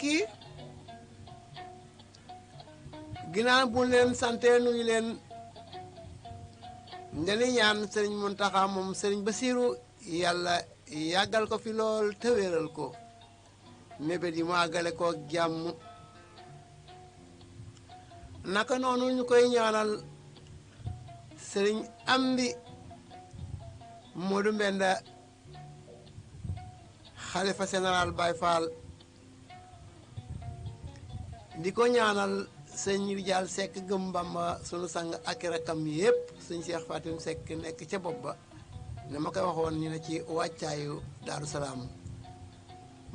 yi ginnaaw bu leen sante nuyu leen ndeni ñaan sëriñ Muntaxa moom sëriñ Basiiru yàlla yàggal ko fi lool te wéral ko mébét yi mu àggale ko jàmm naka noonu ñu koy ñaanal sëriñ Amdi Moodu Mbenda xalifa général Baye Fall di ko ñaanal sëñ Rijaal Sekk Gëm Bamba sunu sang ak rakam yépp sëñ Cheikh Fatim Sekk nekk ca bopp ba ne ma koy waxoon ñu ne ci wàccaayu Daaru Salaam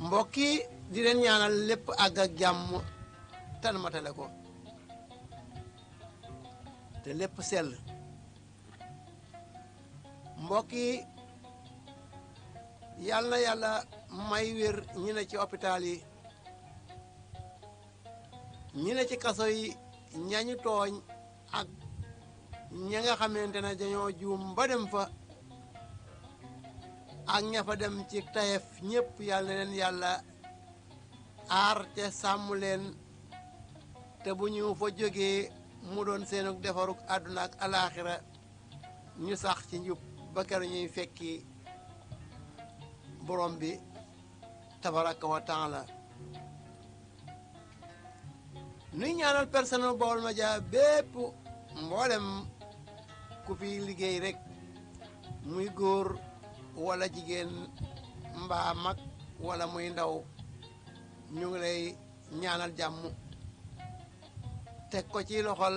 mbokk yi di leen ñaanal lépp àgg ak jàmm tan matale ko te lépp sell mbokk yi yàlla na yàlla may wér ñi ne ci hôpital yi ñi ne ci kaso yi ñañu tooñ ak ña nga xamante ne dañoo juum ba dem fa ak ña fa dem ci tayef ñépp yàlla na leen yàlla aar te sàmm leen te bu ñu fa jógee mu doon seenug defarug àdduna ak alaaxira ñu sax ci njub ba keroog ñuy fekki borom bi tabaraka wa taala nuy ñaanal personnel Baolmedias bépp mboolem ku fi liggéey rek muy góor wala jigéen mbaa mag wala muy ndaw ñu ngi lay ñaanal jàmm teg ko ci loxol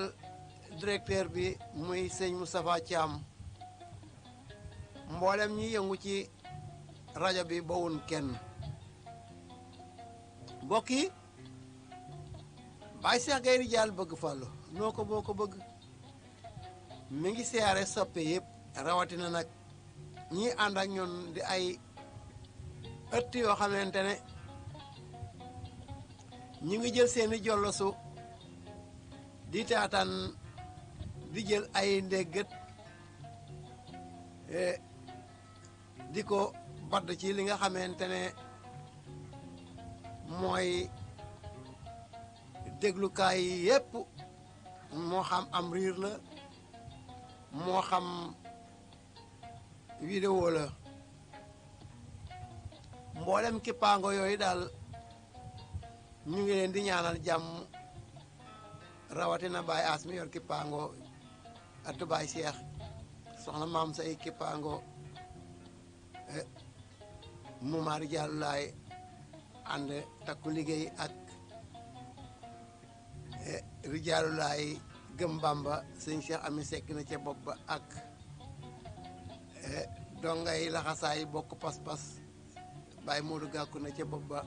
directeur bi muy sëñ Moustapha Thiam mboolem ñi yëngu ci rajo bi bawun kenn mbokk yi Baye Cheikh Gaye Rijaal bëgg Fàllu noo ko boo ko bëgg mi ngi siyaare soppe yëpp rawatina nag ñi ànd ak ñun di ay ëtt yoo xamante ne ñu ngi jël seeni jollosu di taataan di jël ay ndéggat di ko badd ci li nga xamante ne mooy déglukaay yi yépp moo xam am riir la moo xam vidéo la mboolem kippaango yooyu daal ñu ngi leen di ñaanal jàmm rawatina Baye As mi yor kippaango atu Baye Cheikh soxna maam say kippaango mu mari Jàllu laay ànd takku liggéey ak Rijaalu laay Gëm Bamba sëñ Cheikh Ami Sekk na ca bopp ba ak dongay laxasaay bokk pas-pas Baye Modou Gàkku na ca bopp ba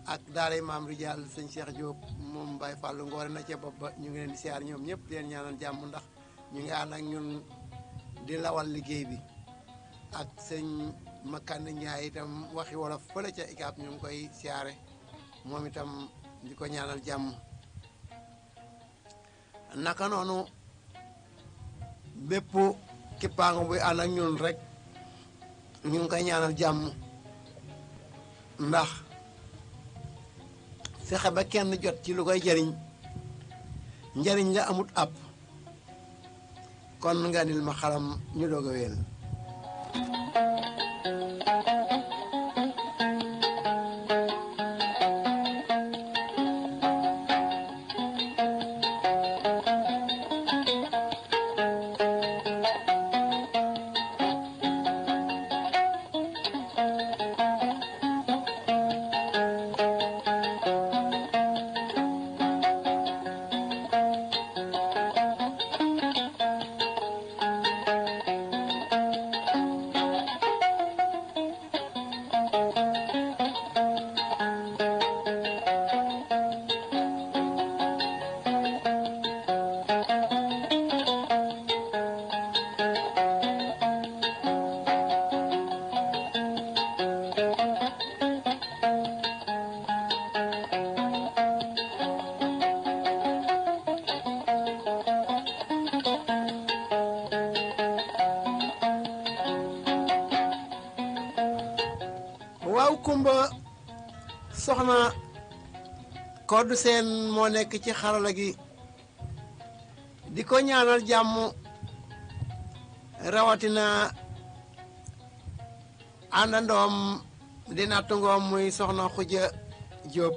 ak daaray maam Rijaal sëñ Cheikh Diop moom Baye Fallou Ngoore na ca bopp ba ñu ngi leen di siyaar ñoom ñëpp di leen ñaanal jàmm ndax ñu ngi ànd ak ñun di lawal liggéey bi ak sëñ Makane Ndiaye itam waxi wolof fële ca ICAP ñu ngi koy siyaare moom itam di ko ñaanal jàmm naka noonu bépp kippaango buy ànd ak ñun rek ñu ngi koy ñaanal jàmm ndax fexe ba kenn jot ci lu koy jëriñ njëriñ la amut ab kon nga nil ma xalam ñu doog a wéel waaw kumba soxna Codou Sène moo nekk ci xarala gi di ko ñaanal jàmm rawatina àndandoom di nattungoom muy soxna Xuja Jóob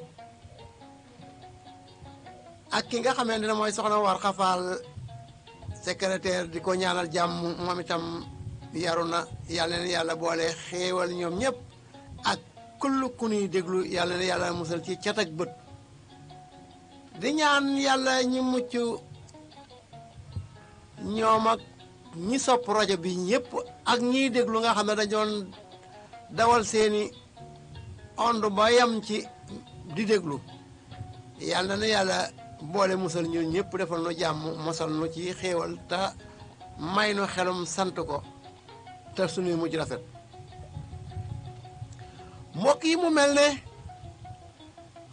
ak ki nga xamante ne mooy soxna War Xafaal secrétaire di ko ñaanal jàmm moom itam yaru na yàlla na yàlla boole xéewal ñoom ñëpp ak kull ku ñuy déglu yàlla na yàlla musal ci cat ak bët di ñaan yàlla ñi mucc ñoom ak ñi sopp rajo bi ñëpp ak ñiy déglu nga xam ne dañoon dawal seeni ond ba yam ci di déglu yàlla na yàlla boole musal ñun ñëpp defal nu jàmm mosal nu ci xéewal te may nu xelum sant ko te suñuy mujj rafet mbokk yi mu mel ne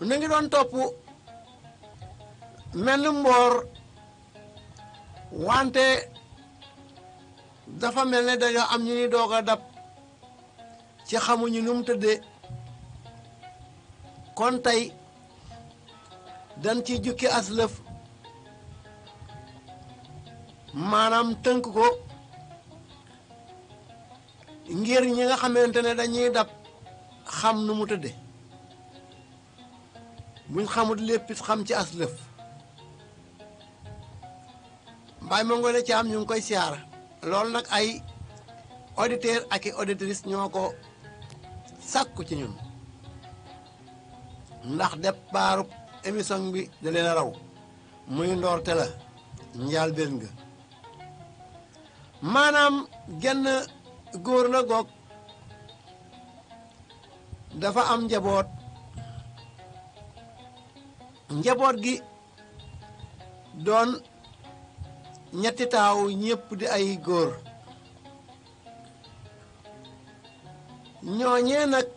nu ngi doon topp menn mboor wante dafa mel ne dañoo am ñu ni doog a dab ci xamuñu nu mu tëddee kon tey dañ ci jukki aslëf maanaam tënk ko ngir ñi nga xamante ne dañuy dab xam nu mu tëdde buñ xamut léppit xam ci aslëf Baye Mangoné Thiam ñu ngi koy siyaar loolu nag ay auditeur ak i auditrice ñoo ko sàkku ci ñun ndax départu émission bi da leen a raw muy ndoorte la njaal benn nga maanaam genn góor la goog dafa am njaboot gi doon ñetti taaw ñépp di ay góor ñooñee nag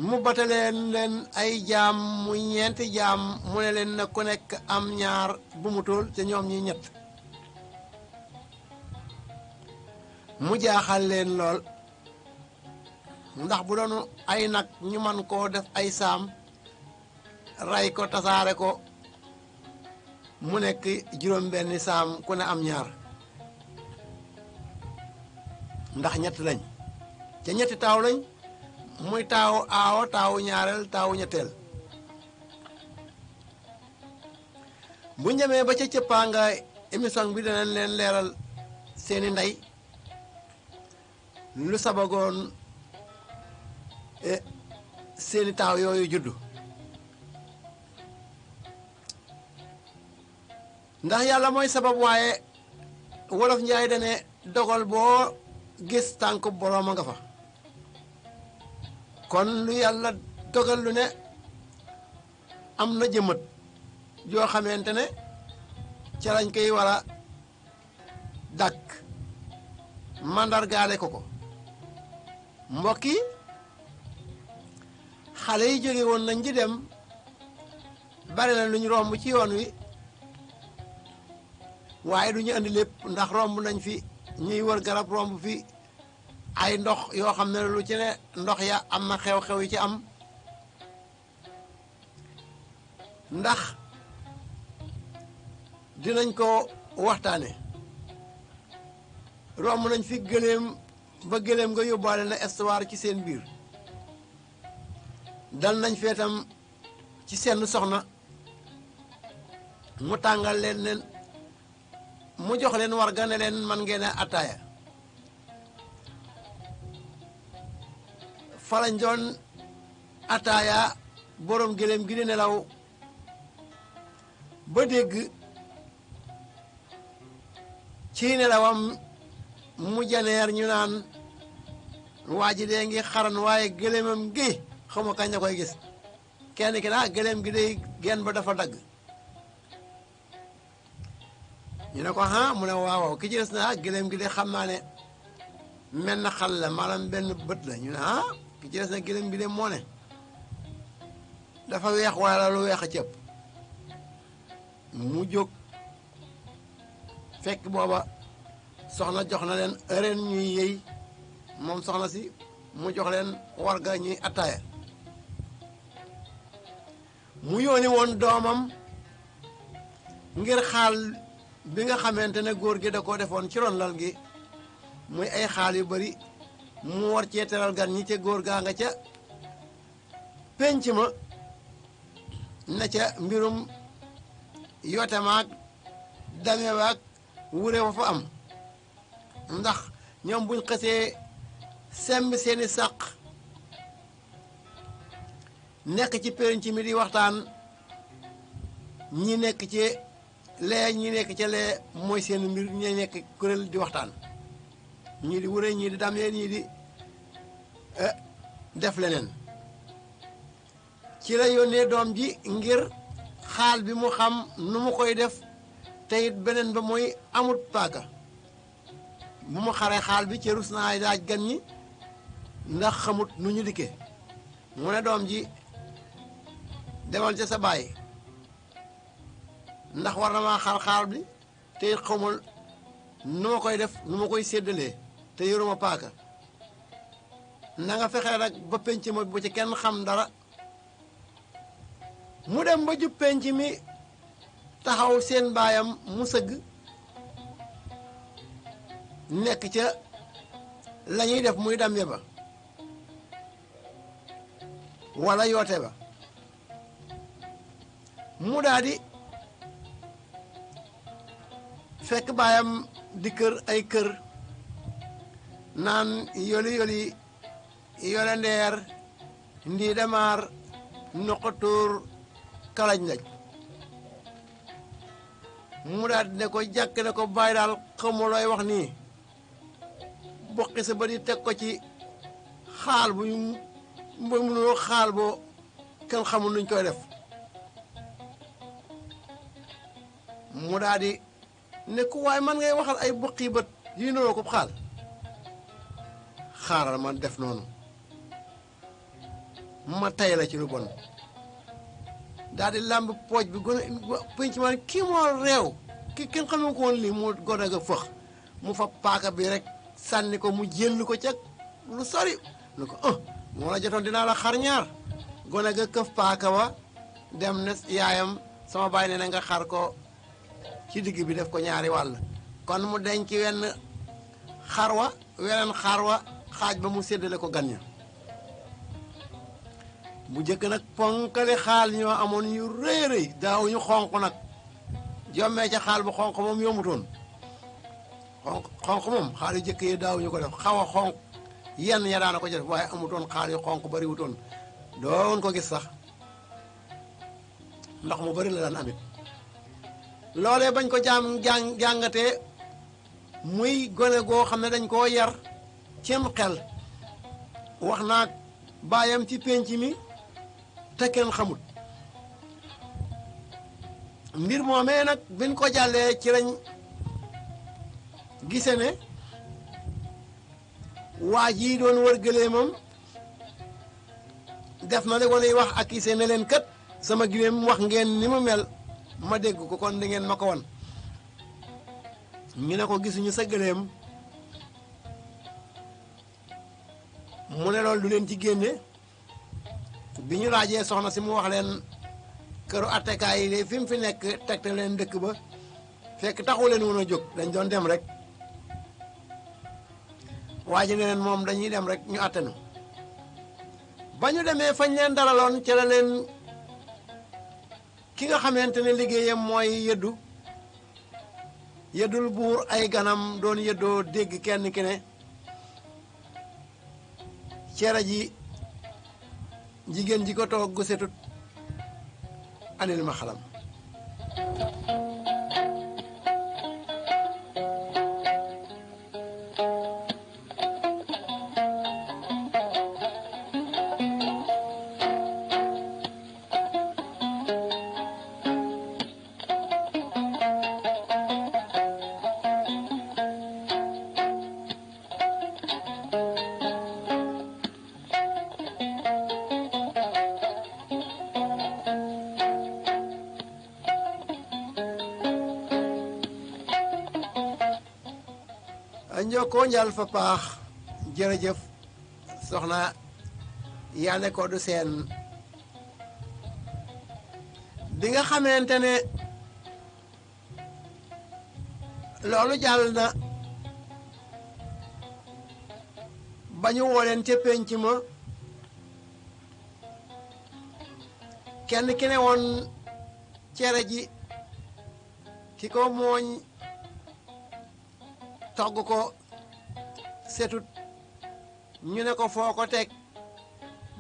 mu bataleen leen ay jaam muy ñeenti jaam mu ne leen na ku nekk am ñaar bu mu tool te ñoom ñi ñett mu jaaxal leen lool ndax bu doon ay nag ñu man koo def ay saam ray ko tasaare ko mu nekk juróom benni saam ku ne am ñaar ndax ñett lañ ca ñetti taaw lañ muy taawu aawo taawu ñaareel taawu ñetteel bu njëmee ba ca cëppaanga émission bi danañ leen leeral seeni ndey lu sabagoon seeni taaw yooyu juddu ndax yàlla mooy sabab waaye wolof njaay dane dogal boo gis tànk boroom a nga fa kon lu yàlla dogal lu ne am na jëmët joo xamante ne ca lañ koy war a dàkk màndargaale ko mbokk yi xale yi jóge woon nañ di dem bari na lu ñu romb ci yoon wi waaye du ñu andi lépp ndax romb nañ fi ñuy wër garab romb fi ay ndox yoo xam ne lu ci ne ndox ya am na xew-xew yi ci am ndax dinañ ko waxtaane romb nañ fi gëléem ba gëléem nga yóbbaale na histoire ci seen biir dal nañ feetam ci seen soxna mu tàngal leen mu jox leen warga ne leen man ngeen a attaaya falañ doon attaaya borom gëléem gi di nelaw ba dégg ci nelawam mu janeer ñu naan waa ji dee ngi xaran waaye gëléemam gi xawma kañ la koy gis kenn ki naa gëléem gi day genn ba dafa dagg ñu ne ko mu ne waaw ki ci des na gëléem gi de xam naa ne mel na xal la maanaam benn bët la ñu ne ki ci des na gëléem gi de moo ne dafa weex wala lu weex a cëpp mu jóg fekk booba soxna jox na leen ren ñuy yëy moom soxna si mu jox leen warga ñuy attaaya mu yóoni woon doomam ngir xaal bi nga xamante ne góor gi da ko defoon ci ron lal gi muy ay xaal yu bari mu war cee teral gan ñi ca góor gaa nga ca penc ma na ca mbirum yote maag dame waag wure wa fa am ndax ñoom buñ xësee semb seeni sàq nekk ci penc mi di waxtaan ñi nekk ci lee ñi nekk ca lee mooy seen mbir ñi nekk kuréel di waxtaan ñii di wure ñii di damee ñii di def leneen ci la yónnee doom ji ngir xaal bi mu xam nu mu koy def te it beneen ba mooy amut paaka bu mu xaree xaal bi ci rus naa laaj gan ñi ndax xamut nu ñu dikkee mu ne doom ji demal ca sa baay ndax war na maa xar xaal bi te it xamul nu ma koy def nu ma koy séddalee te yoruma paaka na nga fexee rek ba penc ma bu ci kenn xam dara mu dem ba jub penc mi taxaw seen baayam mu sëgg nekk ca la ñuy def muy dambe ba walla yoote ba mu daldi fekk baayam di kër ay kër naan yoli yoli yole ndeer ndii demaar noqatuur kalañ laj mu daal ne ko jàkk ne ko bàyyi daal xamu looy wax nii bokki sa ba di teg ko ci xaal bu ñu mënuloo xaal boo kenn xamul nuñ koy def mu daal di ne ko waaye man ngay waxal ay bokki bët yi nuroo ko xaal xaaral man def noonu ma tay la ci lu bon daal di làmb pooj bi gone penc man kii moo réew ki kenn xamee ko woon lii mu gone ga fëx mu fa paaka bi rek sànni ko mu jël ko ca lu sori lu ko moo la jotoon dinaa la xar ñaar gone ga këf paaka wa dem ne yaayam sama baay ne na nga xar ko ci digg bi def ko ñaari wàll kon mu denc wenn xar wa weneen xar wa xaaj ba mu séddale ko gan ña bu jëkk nag ponkale xaal ñoo amoon yu rëy rëy daawuñu xonq nag jommee ca xaal bu xonq moom yombutoon xonq moom xaal yu jëkk yi daawuñu ko def xaw a xonq yenn ya daana ko ci def waaye amutoon xaal yu xonq bariwutoon doon ko gis sax ndax mu bari la daan amit loolee bañ ko jàngatee muy gone goo xam ne dañ koo yar cim xel wax naa baayam ci pénc mi te kenn xamut mbir moomee nag biñ ko jàllee ci lañ gise ne waa jii doon wër gëléemam def na li gone yi wax ak ise ne leen kat sama gëléem wax ngeen ni mu mel ma dégg ko kon da ngeen ma ko won ñu ne ko gisuñu sa gëléem mu ne loolu du leen ci génne bi ñu laajee soxna si mu wax leen këru attekaay yi fi mu fi nekk tegte leen dëkk ba fekk taxu leen woon a jóg dañ doon dem rek waa ji ne leen moom dañuy dem rek ñu attenu ba ñu demee fañ leen dalaloon ca la leen ki nga xamante ne liggéeyam mooy yëddul buur ay ganam doon yëddoo dégg kenn ki ne cere ji jigéen ji ko toog gu setut anil ma xalam njoko njal fa paax jërëjëf soxna Yane Codou Sène bi nga xamante ne loolu jàll na ba ñu woo leen ca penc ma kenn ki ne woon cere ji ki ko mooñ togg ko setut ñu ne ko foo ko teg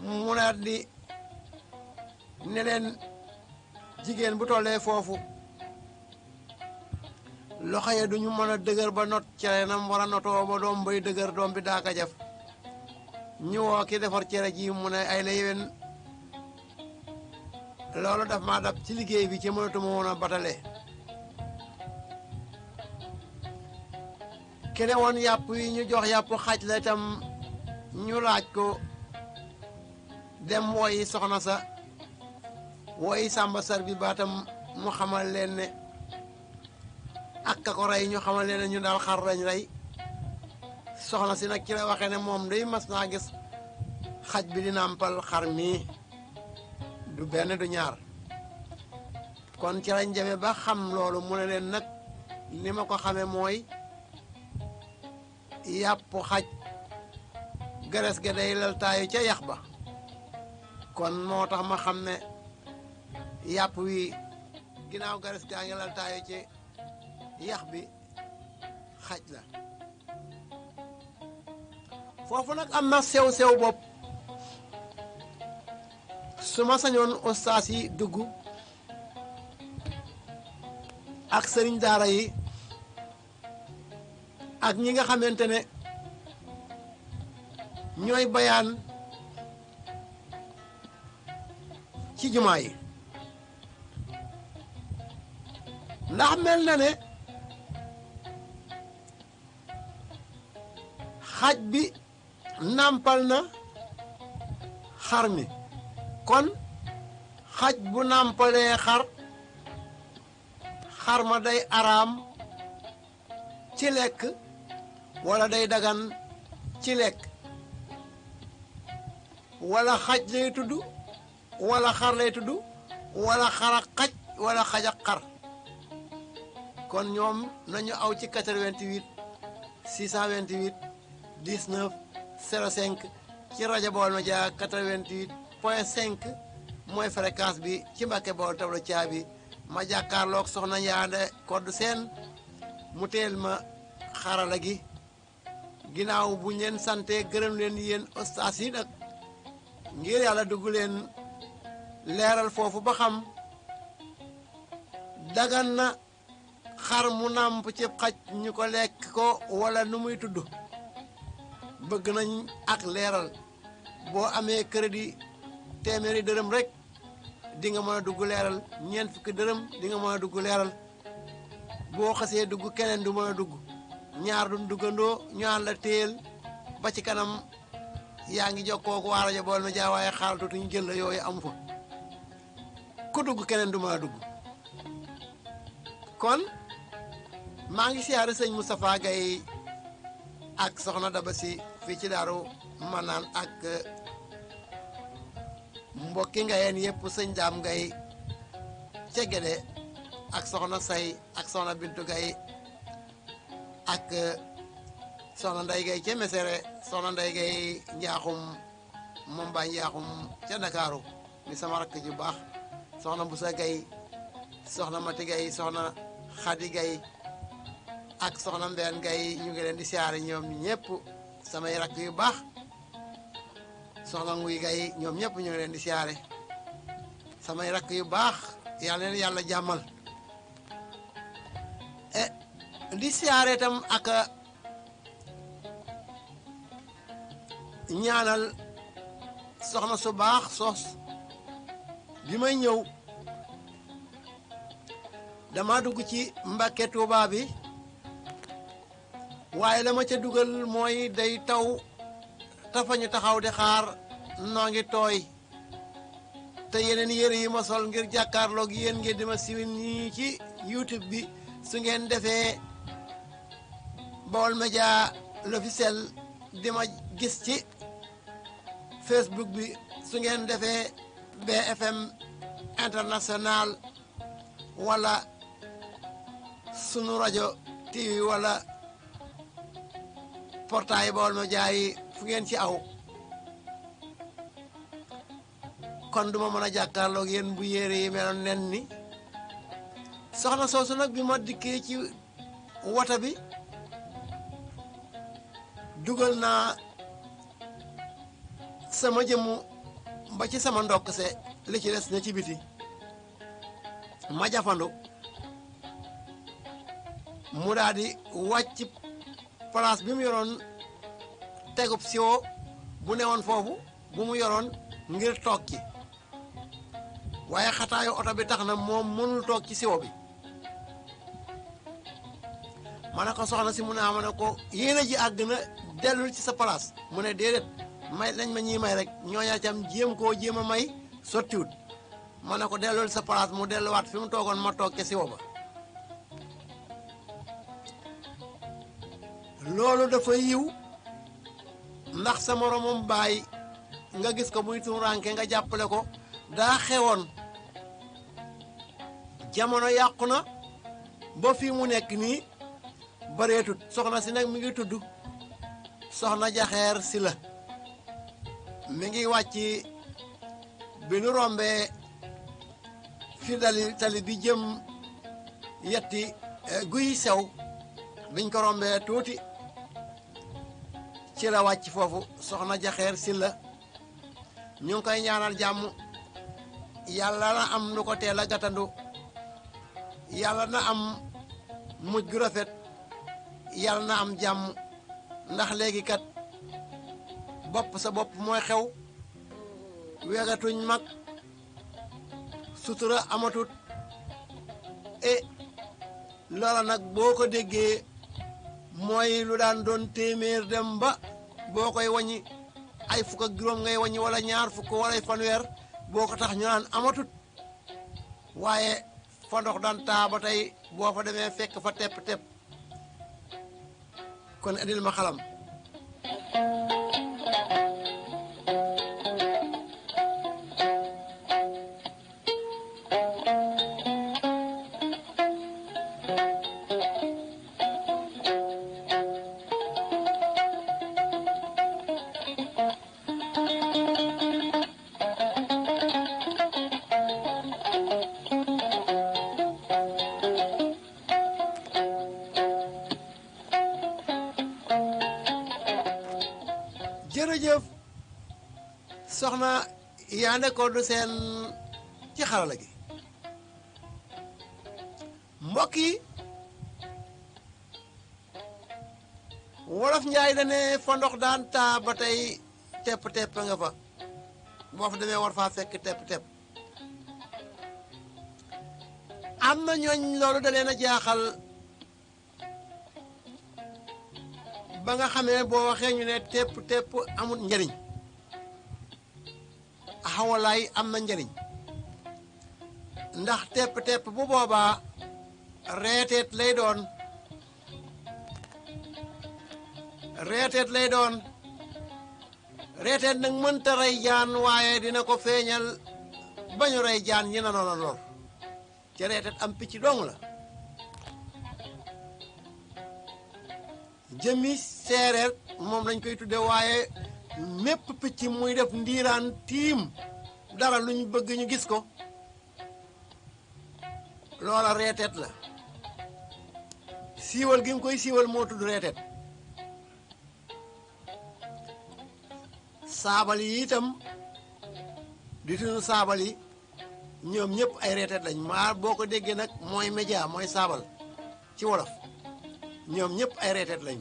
mu naat di ne leen jigéen bu tollee foofu loxo ya duñu mën a dëgër ba not cere nam war a notoo ba doom bay dëgër doom bi daaka jaf ñu woo ki defar cere ji mu ne ay la yéwén loolu daf maa dab ci liggéey bi ci mënatuma woon a batale kene woon yàpp yi ñu jox yàpp xaj la itam ñu laaj ko dem woyi soxna sa woyi sàmba sar bi baatam mu xamal leen ne ak ka ko rey ñu xamal leen ne ñu daal xar lañ rey soxna si nag ci la waxee ne moom day mas naa gis xaj bi di nàmpal xar mii du benn du ñaar kon ci lañ jame ba xam loolu mu ne leen nag li ma ko xame mooy yàpp xaj gares ga day laltaayu ca yax ba kon moo tax ma xam ne yàpp wi ginnaaw gares gaa ngi laltaayu ci yax bi xaj la foofu nag am na sew-sew bopp su ma sañoon ustaas yi dugg ak sëriñ daara yi ak ñi nga xamante ne ñooy bayaan ci jumaa yi ndax mel na ne xaj bi nàmpal na xar mi kon xaj bu nàmpalee xar ma day araam ci lekk wala day dagan ci lekk wala xaj lay tudd wala xar lay tudd wala xar ak xaj wala xaj ak xar kon ñoom nañu aw ci 88 628 19 05 ci rajo Baolmedias 88.5 mooy fréquence bi ci Mbàkke Bawol tablo caabi ma jàkkaarloog soxna Yaande Koddu Seen mu teel ma xarala gi ginnaaw bu leen sante gërëm leen yéen ustaas yi nag ngir yàlla dugg leen leeral foofu ba xam dagan na xar mu nàmp ci xaj ñu ko lekk ko wala nu muy tudd bëgg nañ ak leeral boo amee crédit téeméeri dërëm rek di nga mën a dugg leeral ñeent fukki dërëm di nga mën a dugg leeral boo xasee dugg keneen du mën a dugg ñaar duñ duggandoo ñu ànd la téel ba ci kanam yaa ngi jokkoo ko waa rajo Baolmedias waaye xaaral tuuti ñu jël la yooyu amu fa ku dugg keneen du mën a dugg kon maa ngi siyaare sëñ Moustapha Gaye ak soxna Daba Si fii ci Daaru Manaan ak mbokki ngayeen yëpp sëñ Daam Gaye ca Gédé ak soxna Say ak soxna Bintu Gaye ak soxna Nday Gaye ca Mesere soxna Nday Gaye njaaxum moom ba njaaxum ca Ndakaaru mi sama rakk ju baax soxna Mbusa Gaye soxna Mati Gaye soxna Xadi Gaye ak soxna Mbeen Gaye ñu ngi leen di siyaare ñoom ñëpp samay rakk yu baax soxna Nguy Gaye ñoom ñëpp ñu ngi leen di siyaare samay rakk yu baax yàlla leen yàlla jàmmal di siyaare itam ak ñaanal soxna su baax soos bi may ñëw dama dugg ci Mbàkke Tuuba bi waaye la ma ca dugal mooy day taw tafañu taxaw di xaar noo ngi tooy te yeneen yére yi ma sol ngir jàkkaarloog yéen ngeen di ma siwi nii ci YouTube bi su ngeen defee Baolmedias l'officiel di ma gis ci Facebook bi su ngeen defee BFM international wala sunu rajo TV wala portail Baolmedias yi fu ngeen ci aw kon duma mën a jàkkaarloog yéen bu yére yi meloon nen ni soxna soosu nag bi ma dikkee ci wata bi dugal naa sama jëmu ba ci sama ndokk se li ci des na ci biti ma jafandu mu daal di wàcc place bi mu yoroon tegub siwo bu newoon foofu bu mu yoroon ngir toog ci waaye xataayu oto bi tax na moom mënul toog ci siwo bi ma ne ko soxna si mu ne ma ne ko yéen a ji àgg na dellul ci sa place mu ne déedéet may lañ ma ñuy may rek ñooña cam jéem a may sottiwut ma ne ko dellul sa place mu delluwaat fi mu toogoon ma toog ca siwo ba loolu dafa yiw ndax sa moromam baay nga gis ko muy tuuranke nga jàppale ko daa xewoon jamono yàqu na ba fii mu nekk nii bareetut soxna si nag mi ngi tudd soxna Jaxeer Silla mi ngi wàcc bi nu rombee fi tali bi jëm yetti guy sew biñ ko rombee tuuti ci la wàcc foofu soxna Jaxeer Silla ñu ngi koy ñaanal jàmm yàlla na am lu ko teel a gàttandu yàlla na am mujj gu rafet yàlla na am jàmm ndax léegi kat bopp sa bopp mooy xew wegatuñ mag sutura amatut loola nag boo ko déggee mooy lu daan doon téeméer dem ba boo koy waññi ay fukk ak juróom ngay waññi wala ñaar fukk wala fanweer boo ko tax ñu naan amatut waaye fa ndox daan taa ba tey boo fa demee fekk fa tepp-tepp kon indil ma xalam jërëjëf soxna yaa nekkoon du seen ci xarala gi mbokk yi wolof njaay da ne fa ndox daan taa ba tey tepp-tepp nga fa boo fa demee war faa fekk tepp-tepp am na ñooñ loolu da leen a jaaxal ba nga xamee boo waxee ñu ne tepp-tepp amul njariñ xawalaay am na njariñ ndax tepp-tepp bu boobaa reeteet lay doon reeteet nag mënta rey jaan waaye dina ko feeñal bañu rey jaan ñi na noona lor ci reeteet am picc dong la jëmi seereer moom lañ koy tudde waaye mépp picc muy def ndiiraan tiim dara luñ bëgg ñu gis ko loola reeteet la siiwal gi nga koy siiwal moo tudd reeteet saabal yi itam di tunu saabal yi ñoom ñëpp ay reeteet lañ maar boo ko déggee nag mooy média mooy saabal ci wolof ñoom ñëpp ay reeteet lañ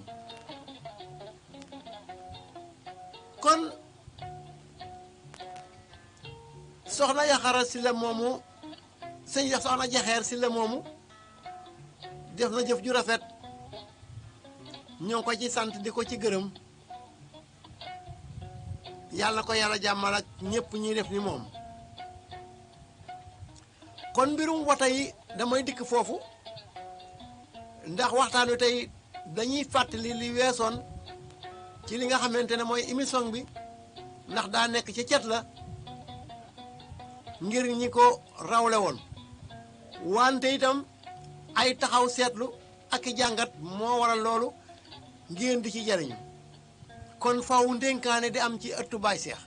kon soxna Yaxara Silla moomu soxna Jaxeer Silla moomu def na jëf ju rafet ñoo ko ci sant di ko ci gërëm yàlla ko yàlla jàmmal ak ñëpp ñuy def ni moom kon mbirum wata yi damay dikk foofu ndax waxtaan wi tey dañuy fàttali li weesoon ci li nga xamante ne mooy émission bi ndax daa nekk ci cet la ngir ñi ko rawle woon wante itam ay taxaw seetlu ak i jàngat moo waral loolu ngeen di ci jariñu kon faaw ndénkaane di am ci ëttu Baay Seex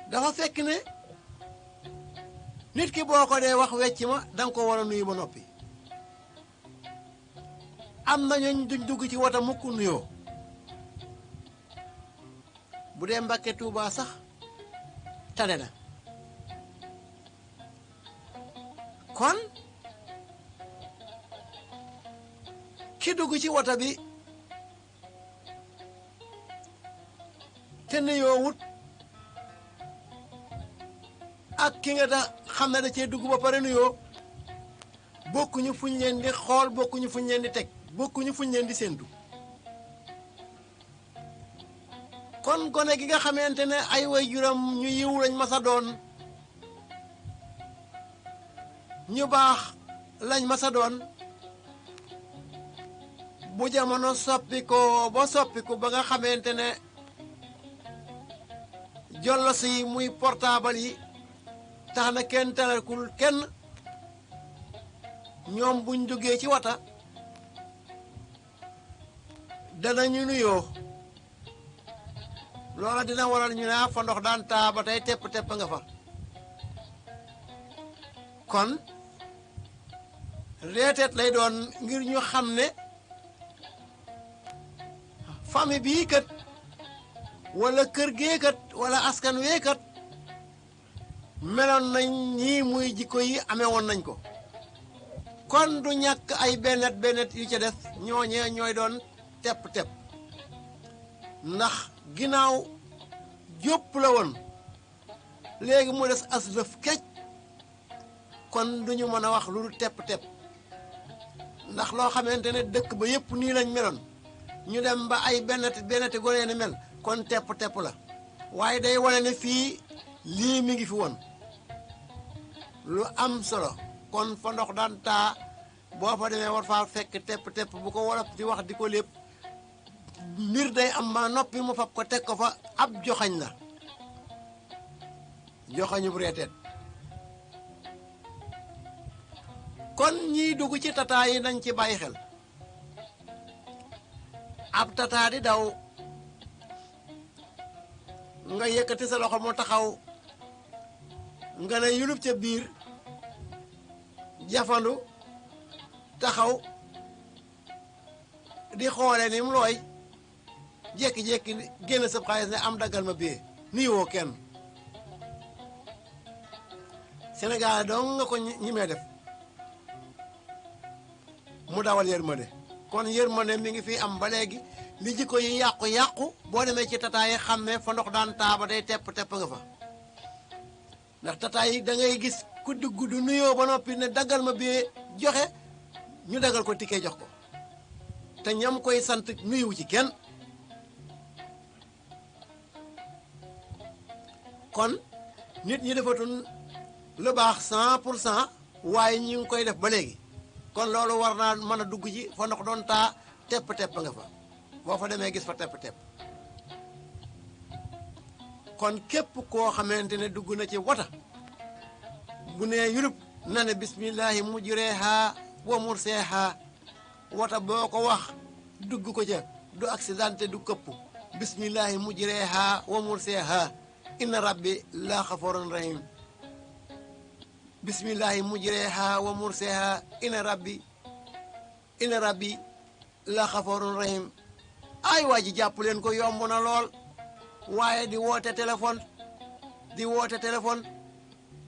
dafa fekk ne nit ki boo ko dee wax wecc ma danga ko war a nuyu ba noppi am na ñooñ duñ dugg ci wata mukk nuyoo bu dee Mbàkke Tuubaa sax tane na kon ki dugg ci wata bi te nuyoo wut ak ki nga da xam ne da cee dugg ba pare nuyoo bokkuñu fuñ leen di xool bokkuñu fuñ leen di teg bokkuñu fuñ leen di séentu kon gone gi nga xamante ne ay waajuram ñu yiw lañ masa doon ñu baax lañ masa doon bu jamono soppiku ba nga xamante ne jollos yi muy portable yi tax na kenn telekul kenn ñoom buñ duggee ci wata danañu nuyoo loola dina waral ñu ne fa ndox daan taa ba tey tepp nga fa kon reeteet lay doon ngir ñu xam ne famille bii kat wala kër gee kat wala askan wee kat meloon nañ ñii muy jikko yi amee woon nañ ko kon du ñàkk ay bennet yu ca def ñooñee ñooy doon tepp ndax ginnaaw jópp la woon léegi mu des as lëf kecc kon duñu mën a wax lu dul tepp ndax loo xamante ne dëkk ba yépp nii lañ meloon ñu dem ba ay benneti gone ni mel kon tepp la waaye day wane ne fii lii mi ngi fi woon lu am solo kon fa ndox daan taa boo fa demee war faa fekk tepp bu ko wolof di wax di ko lépp mbir day am ma noppi mu fab ko teg ko fa ab joxañ la joxañu bu reeteet kon ñiy dugg ci tataa yi nañ ci bàyyi xel ab tataa di daw nga yëkkati sa loxo mu taxaw nga ne yulub ca biir jafandu taxaw di xoole ni mu looy jékki-jékki génn sab xaalis ne am daggal ma bee nuyoo kenn Sénégal dong nga ko ñimee def mu dawal yërmande kon yërmande mi ngi fi am ba léegi li jikko yi yàqu boo demee ci tataay yi xam ne fa ndox daan taaba day tepp nga fa ndax tataay yi da ngay gis ku dugg du nuyoo ba noppi ne daggal ma bee joxe ñu daggal ko tikkee jox ko te ñam koy sant nuyuwu ci kenn kon nit ñi defatun lu baax 100% waaye ñi ngi koy def ba léegi kon loolu war naa mën a dugg ci fa ndox doon taa tepp nga fa boo fa demee gis fa tepp kon képp koo xamante ne dugg na ci wata bu nee yulub na ne bismillahi mujreha wa murseha wata boo ko wax dugg ko ca du accidenté du këpp bismillahi mujreha wa murseha inna rabbi la xaforun rahim bismillahi mujreha wa murseha inna rabbi la xaforun rahim ay waa ji jàpp leen ko yomb na lool waaye di woote téléphone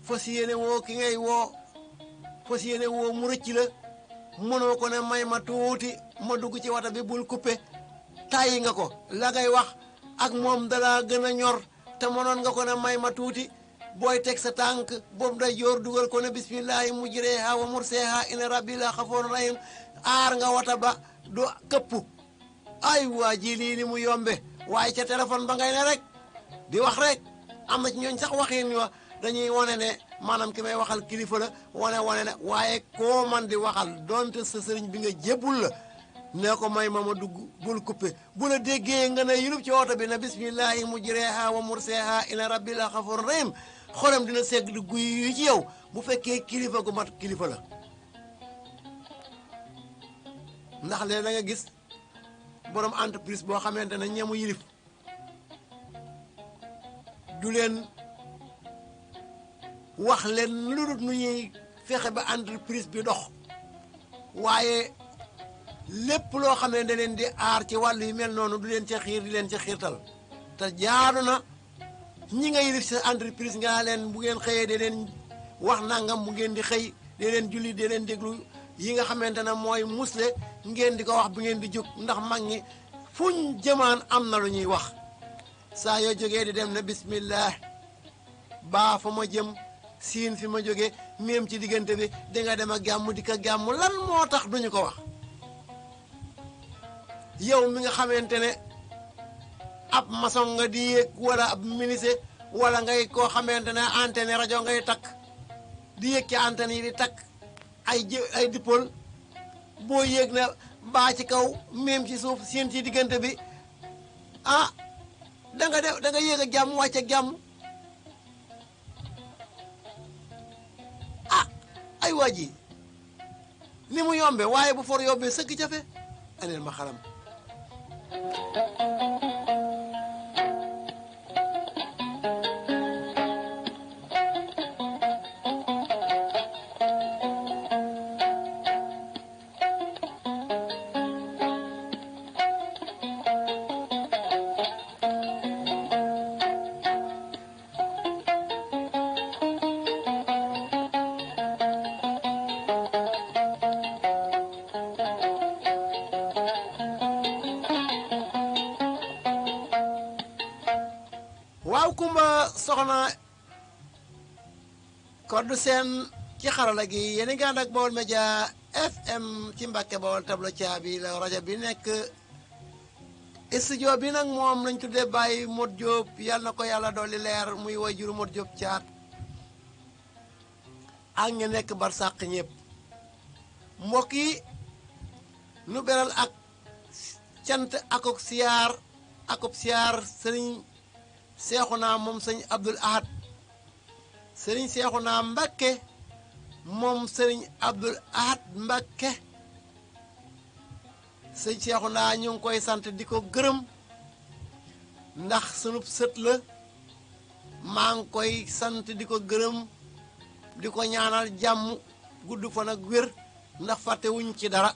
fas yéene woo ki ngay woo fas yéene woo mu rëcc la mënoo ko ne may ma tuuti ma dugg ci wata bi bul coupé tàyyi nga ko la ngay wax ak moom dala gën a ñor te mënoon nga ko ne may ma tuuti booy teg sa tànk boobu day joor dugal ko ne bismillahi mujreha wa murseha inna rabbi la xafoor rahim aar nga wata ba du këpp ay waa ji lii ni mu yombe waaye ca téléphone ba ngay ne rek di wax rek am na ci ñooñ sax waxin wa dañuy wane ne maanaam ki may waxal kilifa la wane ne waaye koo man di waxal donte sa sëriñ bi nga jébbul la ne ko may ma dugg bul coupé bu la déggee nga ne yulub ci oto bi na bismillahi mujreha wa murseha inna rabbi la xafoor rahim xolam dina segg di guy ci yow bu fekkee kilifa gu mat kilifa la ndax léegi da nga gis borom entreprise boo xamante ne ñemu yilif du leen wax leen lu dul nu ñuy fexe ba entreprise bi dox waaye lépp loo xam ne da leen di aar ci wàll yu mel noonu du leen ca xiir di leen ca xiirtal te jaadu na ñi nga yilif sa entreprise nga leen bu ngeen xëyee de leen wax nangam bu ngeen di xëy de leen julli de leen déglu yi nga xamante ne mooy musle ngeen di ko wax bu ngeen di jóg ndax mag ñi fuñ jëmaan am na lu ñuy wax saa yoo jógee di dem ne bismillah baa fa ma jëm siin fi ma jógee même ci diggante bi di nga dem ak gàmmu di ko gàmmu lan moo tax duñu ko wax yow mi nga xamante ne ab maçon nga di yéeg wala ab ministre wala ngay koo xamante ne antenne rajo ngay takk di yéeg ci antenne yi di takk ay dipol boo yéeg na baa ci kaw même ci suuf siin ci diggante bi ah da nga yéeg ak jàmm wàcc ak jàmm ah ay waa ji ni mu yombe waaye bu for yombee sëgg jafe aneel ma xalam waaw kumba soxna koddu seen ci xarala gi yéen a ngi ànd ak Baol Média FM ci Mbàkke Bawol tablo caabi la rajo bi nekk studio bi nag moom lañ tuddee Baye Modou Diop yàlla na ko yàlla dolli leer muy way juru Modou Diop caat ak nga nekk bar sàq ñëpp mbokk yi nu beral ak cant akok siyaar sëriñ Seexuna moom sëñ Abdul Ahad sëriñ Seexuna Mbàkke moom sëriñ Abdul Ahad Mbàkke sëñ Seexuna ñu ngi koy sant di ko gërëm ndax sunub sët la maa ngi koy sant di ko gërëm di ko ñaanal jàmm gudd fan ak wér ndax fàtte wuñ ci dara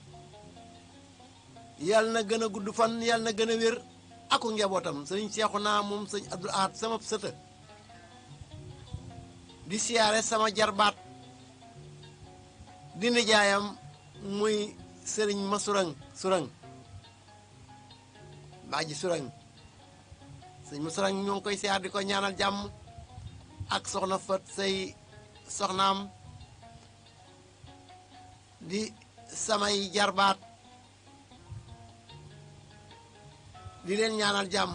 yàlla na gën a gudd fan yàlla na gën a wér aku njabootam sëriñ Seexuna moom sëñ Abdul Ahad sama sëta di siyaare sama jarbaat di nijaayam muy sëriñ ma surang baaji surang sëñ ma surang ñoo ngi koy siyaar di ko ñaanal jàmm ak soxna fat say soxnaam di samay jarbaat di leen ñaanal jàmm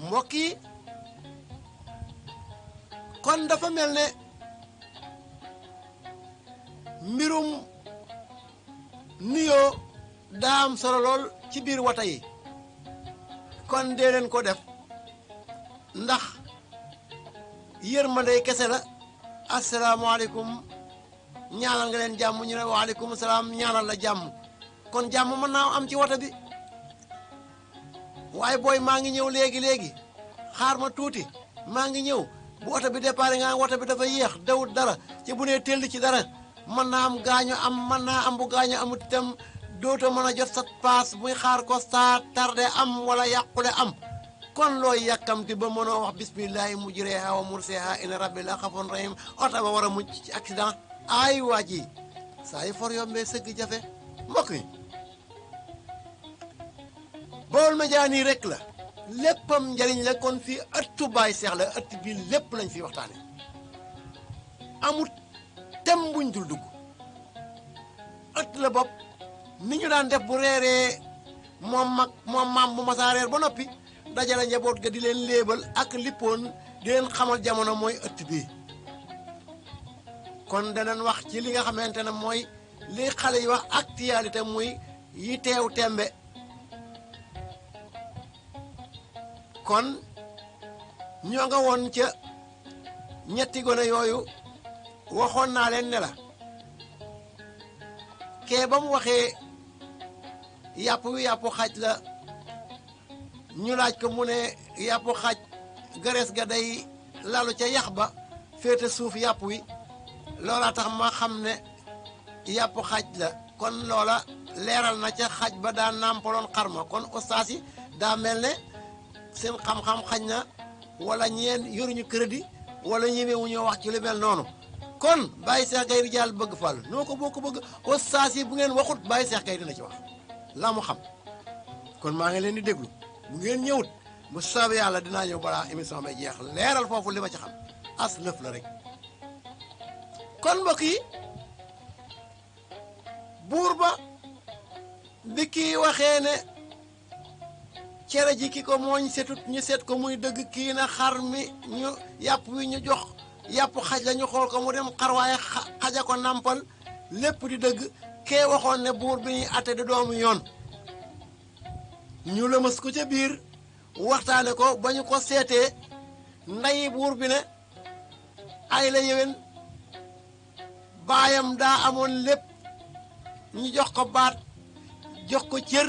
mbokk yi kon dafa mel ne mbirum nuyoo daa am solo lool ci biir wata yi kon dee leen ko def ndax yërmande kese la asalaamaaleykum ñaanal nga leen jàmm ñu ne waaleykum salaam ñaanal la jàmm kon jàmm mën naa am ci wata bi waaye booy maa ngi ñëw léegi xaar ma tuuti maa ngi ñëw bu oto bi départ nga oto bi dafa yéex dawut dara ci bu nee tell ci dara mën naa am gaañu am mën naa am bu gaañu amut itam dootoo mën a jot sa paas muy xaar ko saa tardé am wala yàqule am kon looy yàkkamti ba mënoo wax bismillahi mujreha wa murseha inna rabbi la xafoon rahim oto ba war a mucc ci accident ay waa ji saa yi for yombee sëgg jafe mbokk mi Baol Média nii rek la léppam njariñ la kon fii ëttu Baay Seex la ëtt bi lépp lañ fi waxtaane amut tem buñ dul dugg ëtt la bopp ni ñu daan def bu reeree moom maam bu masaa reer ba noppi dajale njaboot ga di leen léebal ak lippoon di leen xamal jamono mooy ëtt bi kon danañ wax ci li nga xamante ne mooy li xale yi wax actualité muy yi teew tembe kon ñoo nga woon ca ñetti gone yooyu waxoon naa leen ne la kee ba mu waxee yàpp wi yàppu xaj la ñu laaj ko mu ne yàppu xaj gërees ga day lalu ca yax ba féete suuf yàpp wi loola tax ma xam ne yàpp xaj la kon loola leeral na ca xaj ba daa nàmpaloon xarma kon ustaas yi daa mel ne seen xam-xam xaj na wala ñeen yoruñu crédit wala ñemewu ñoo wax ci lu mel noonu kon Baye Cheikh Gaye Ridial bëgg fàll noo ko boo ko bëgg ustaas yi bu ngeen waxut Baye Cheikh Gaye dina ci wax la mu xam kon maa ngi leen di déglu bu ngeen ñëwut bu soobee yàlla dinaa ñëw balaa émission bay jeex leeral foofu li ma ci xam as lëf la rek kon mbokk yi buur ba bi kii waxee ne cere ji ki ko mooñ setut ñu seet ko muy dëgg kii na xar mi ñu yàpp wi ñu jox yàpp xaj la ñu xool ko mu dem xar waaye xaja ko nampal lépp di dëgg kee waxoon ne buur bi ñuy atte di doomu yoon ñu lëmas ko ca biir waxtaane ko ba ñu ko seetee ndayi buur bi ne ay la yéwén baayam daa amoon lépp ñu jox ko baat jox ko cër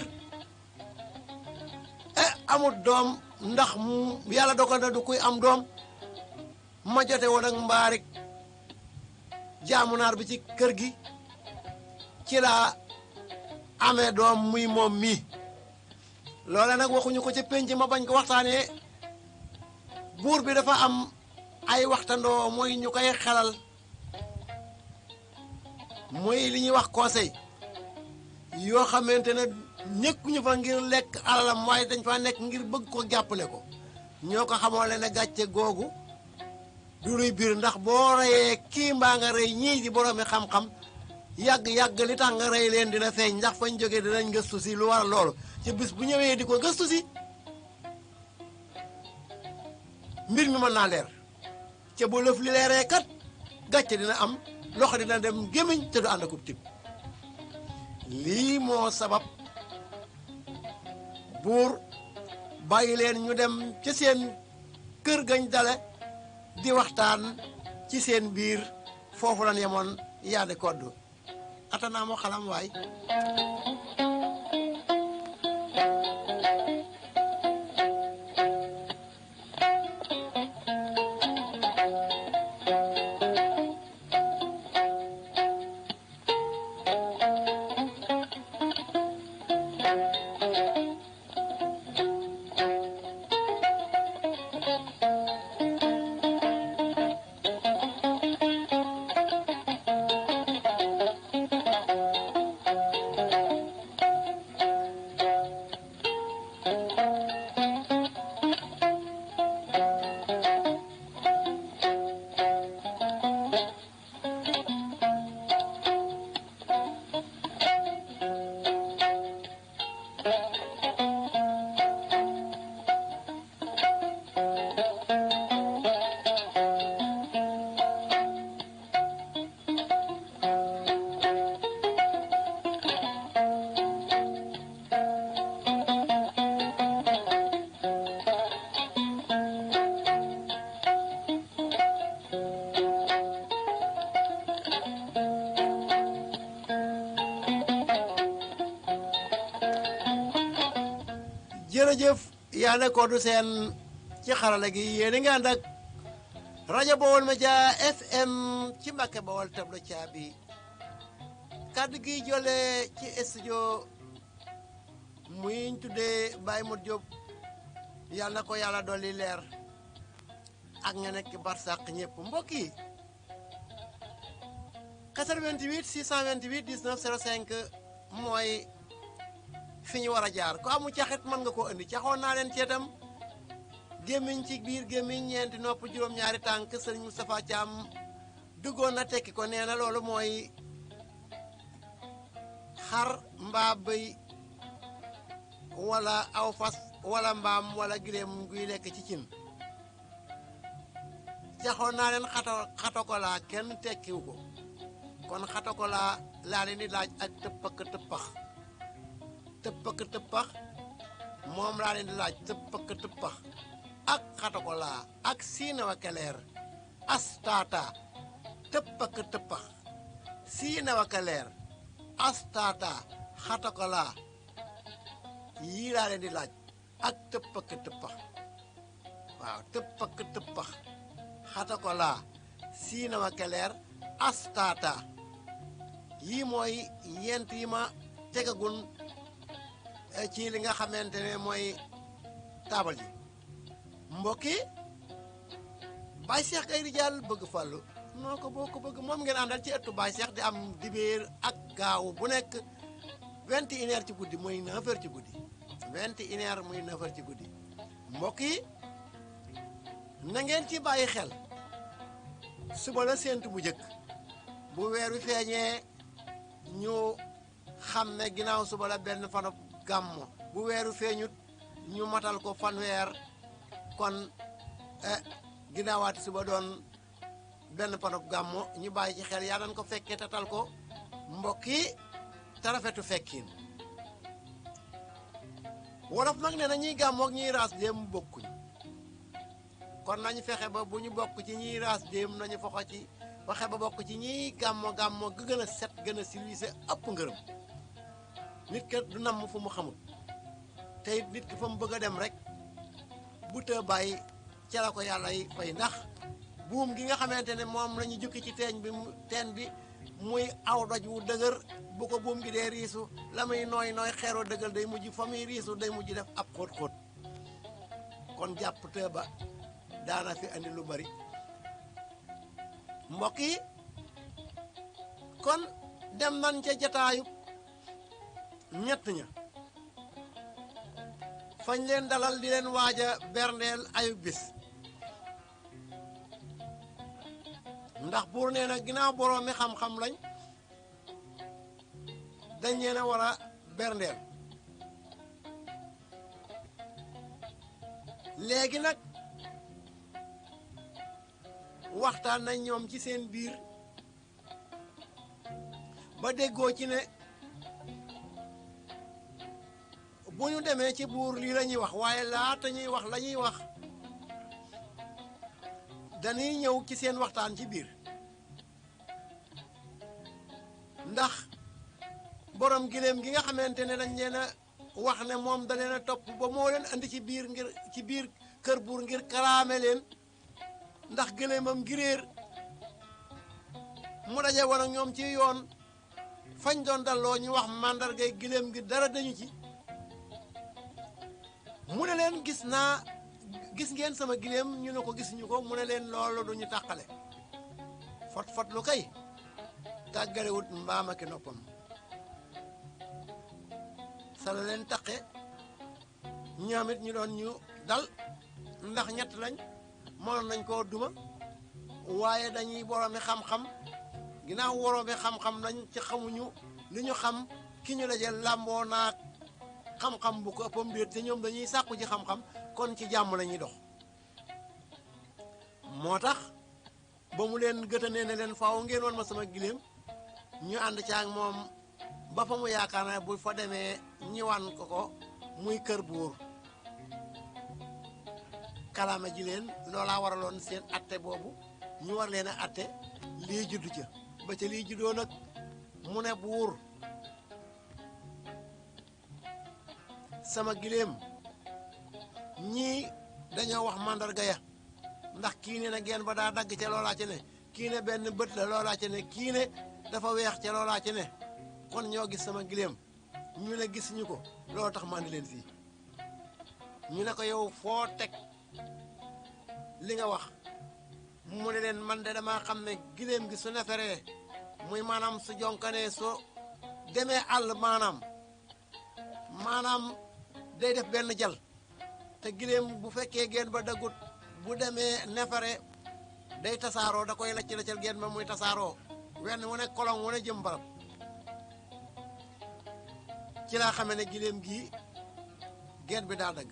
amul doom ndax yàlla dogal na du kuy am doom ma jote woon ak mbaarik jaamu naar bi ci kër gi ci laa amee doom muy moom mii loola nag waxuñu ko ca pénc ma bañ ko waxtaanee buur bi dafa am ay waxtandoo mooy ñu koy xelal mooy li ñuy wax conseil yoo xamante ne nekkuñu fa ngir lekk alalam waaye dañ fa nekk ngir bëgg ko jàppale ko ñoo ko xamoon ne gàcce googu du luy biir ndax boo reyee kii mbaa nga rey ñii di boroomi xam-xam yàgg-yàgg li tax nga rey leen dina feeñ ndax fañ jógee dinañ gëstu si lu war a loolu ci bis bu ñëwee di ko gëstu si mbir mi mën naa leer ca bu lëf li leeree kat gàcce dina am loxo dina dem gémmiñ te du ànd akub tib lii moo sabab buur bàyyi leen ñu dem ci seen kër gañ dale di waxtaan ci seen biir foofu lan yemoon yaade koddu atanaa moo xalam waay jërëjëf yaa ne ko du seen ci xarala gi yéen a ngi ànd ak rajo Baol Média FM ci Mbàkke Bawol tablo caabi kaddu gi jole ci studio muy ñu tuddee Baye Modou Diop yàlla na ko yàlla dolli leer ak nga nekk barsàq ñëpp mbokk yi 88 628 19 05 mooy fi ñu war a jaar ko amu caxit mën nga koo indi caxoon naa leen ceetam gémmiñ ci biir gémmiñ ñeenti nopp juróom-ñaari tànk sëriñ Moustapha Thiam duggoon na tekki ko nee na loolu mooy xar mbaa bëy wala aw fas wala mbaam wala gileem guy lekk ci cin caxoon naa leen xato ko laa kenn tekkiwu ko kon xato ko laa leen di laaj ak tëppak tëppax moom laa leen di laaj tëppak tëppax ak xato ko laa ak siina wa keleer astata tëppaka tëppax siina waka leer astata xatakola yii laa leen di laaj ak tëppaka tëppax waaw tëppaka tëppax xatakola siina waka leer astata yii mooy yent yi ma tegagun ci li nga xamante ne mooy taabal ji mbokk yi Baye Cheikh Gaye Ridial bëgg fàllu noo ko boo ko bëgg moom ngeen àndal ci ëttu Baye Cheikh di am dibéer ak gaaw bu nekk 21h ci guddi muy 9h ci guddi 21h muy 9h ci guddi mbokk yi na ngeen ci bàyyi xel suba la séentu bu njëkk bu weer wi feeñee ñu xam ne ginnaaw suba la benn fanub gàmmo bu weeru feeñut ñu matal ko fanweer kon ginnaawaati suba doon benn fanub gàmmo ñu bàyyi ci xel yaa dañ ko fekkee tatal ko mbokk yi te rafetu fekkiin wolof nag ne na ñuy gàmmoo ak ñuy raas déem bokkuñ kon nañu fexe ba bu ñu bokk ci ñiy raas déem nañu fexe ba bokk ci ñiy gàmmo ga gën a set gën a civilisé ëpp ngërëm nit ka du namm fu mu xamul te it nit ki fa mu bëgg a dem rek bu të bàyyi ca la ko yàlla yi fay ndax buum gi nga xamante ne moom la ñu jukki ci teen bi muy aw doj wu dëgër bu ko buum gi dee riisu la muy nooy xeeroo dëgër day mujj fa muy riisu day mujj def ab xóot-xóot kon jàpp të ba daana fi andi lu bari mbokk yi kon dem nan ca jataayu ñett ña fañ leen dalal di leen waaja berndeel ayu bis ndax buur nee na ginnaaw boroomi xam-xam lañ dañ leen a war a berndeel léegi nag waxtaan nañ ñoom ci seen biir ba déggoo ci ne bu ñu demee ci buur lii la ñuy wax waaye laata ñuy wax la ñuy wax dañuy ñëw ci seen waxtaan ci biir ndax borom giléem gi nga xamante ne dañ leen a wax ne moom da leen a topp ba moo leen andi ci biir kër buur ngir karaame leen ndax giléemam gi réer mu daje woon ak ñoom ci yoon fañ doon dalloo ñu wax màndargay giléem gi dara dañu ci mu ne leen gis ngeen sama giléem ñu ne ko gisuñu ko mu ne leen loolu duñu tàqale fot lu kay tàggalewut mbaam ak noppam sala leen taqe ñoom it ñu doon ñu dal ndax ñett lañ mënoon nañ koo duma waaye dañuy boroomi xam-xam ginnaaw woroomi xam-xam lañ ci xamuñu li ñu xam ki ñu dajeel làmboo naag xam-xam bu ko ëppam déet te ñoom dañuy sàkku ci xam-xam kon ci jàmm la ñuy dox moo tax ba mu leen gëtanee ne leen faaw ngeen woon ma sama giléem ñu ànd caag moom ba fa mu yaakaar ne bu fa demee ñiwan ko muy kër buur kalaama ji leen loolaa waraloon seen atte boobu ñu war leen a atte lii juddu ca ba ca lii juddoo nag mu ne buur sama giléem ñii dañoo wax màndarga ya ndax kii ne na geen ba daa dagg ca loolaa ci ne kii ne benn bët la loolaa ci ne kii ne dafa weex ca loolaa ci ne kon ñoo gis sama giléem ñu ne gis ñu ko loolu tax ma andi leen fii ñu ne ko yow foo teg li nga wax mu ne leen man de damaa xam ne giléem gi su neferee muy maanaam su jonkanee soo demee àll maanaam day def benn jal te giléem bu fekkee geen ba daggut bu demee nefere day tasaaroo da koy laccal geen ba muy tasaaroo wenn wu ne kolong wu ne jëm barab ci laa xamee ne giléem gii geen bi daa dagg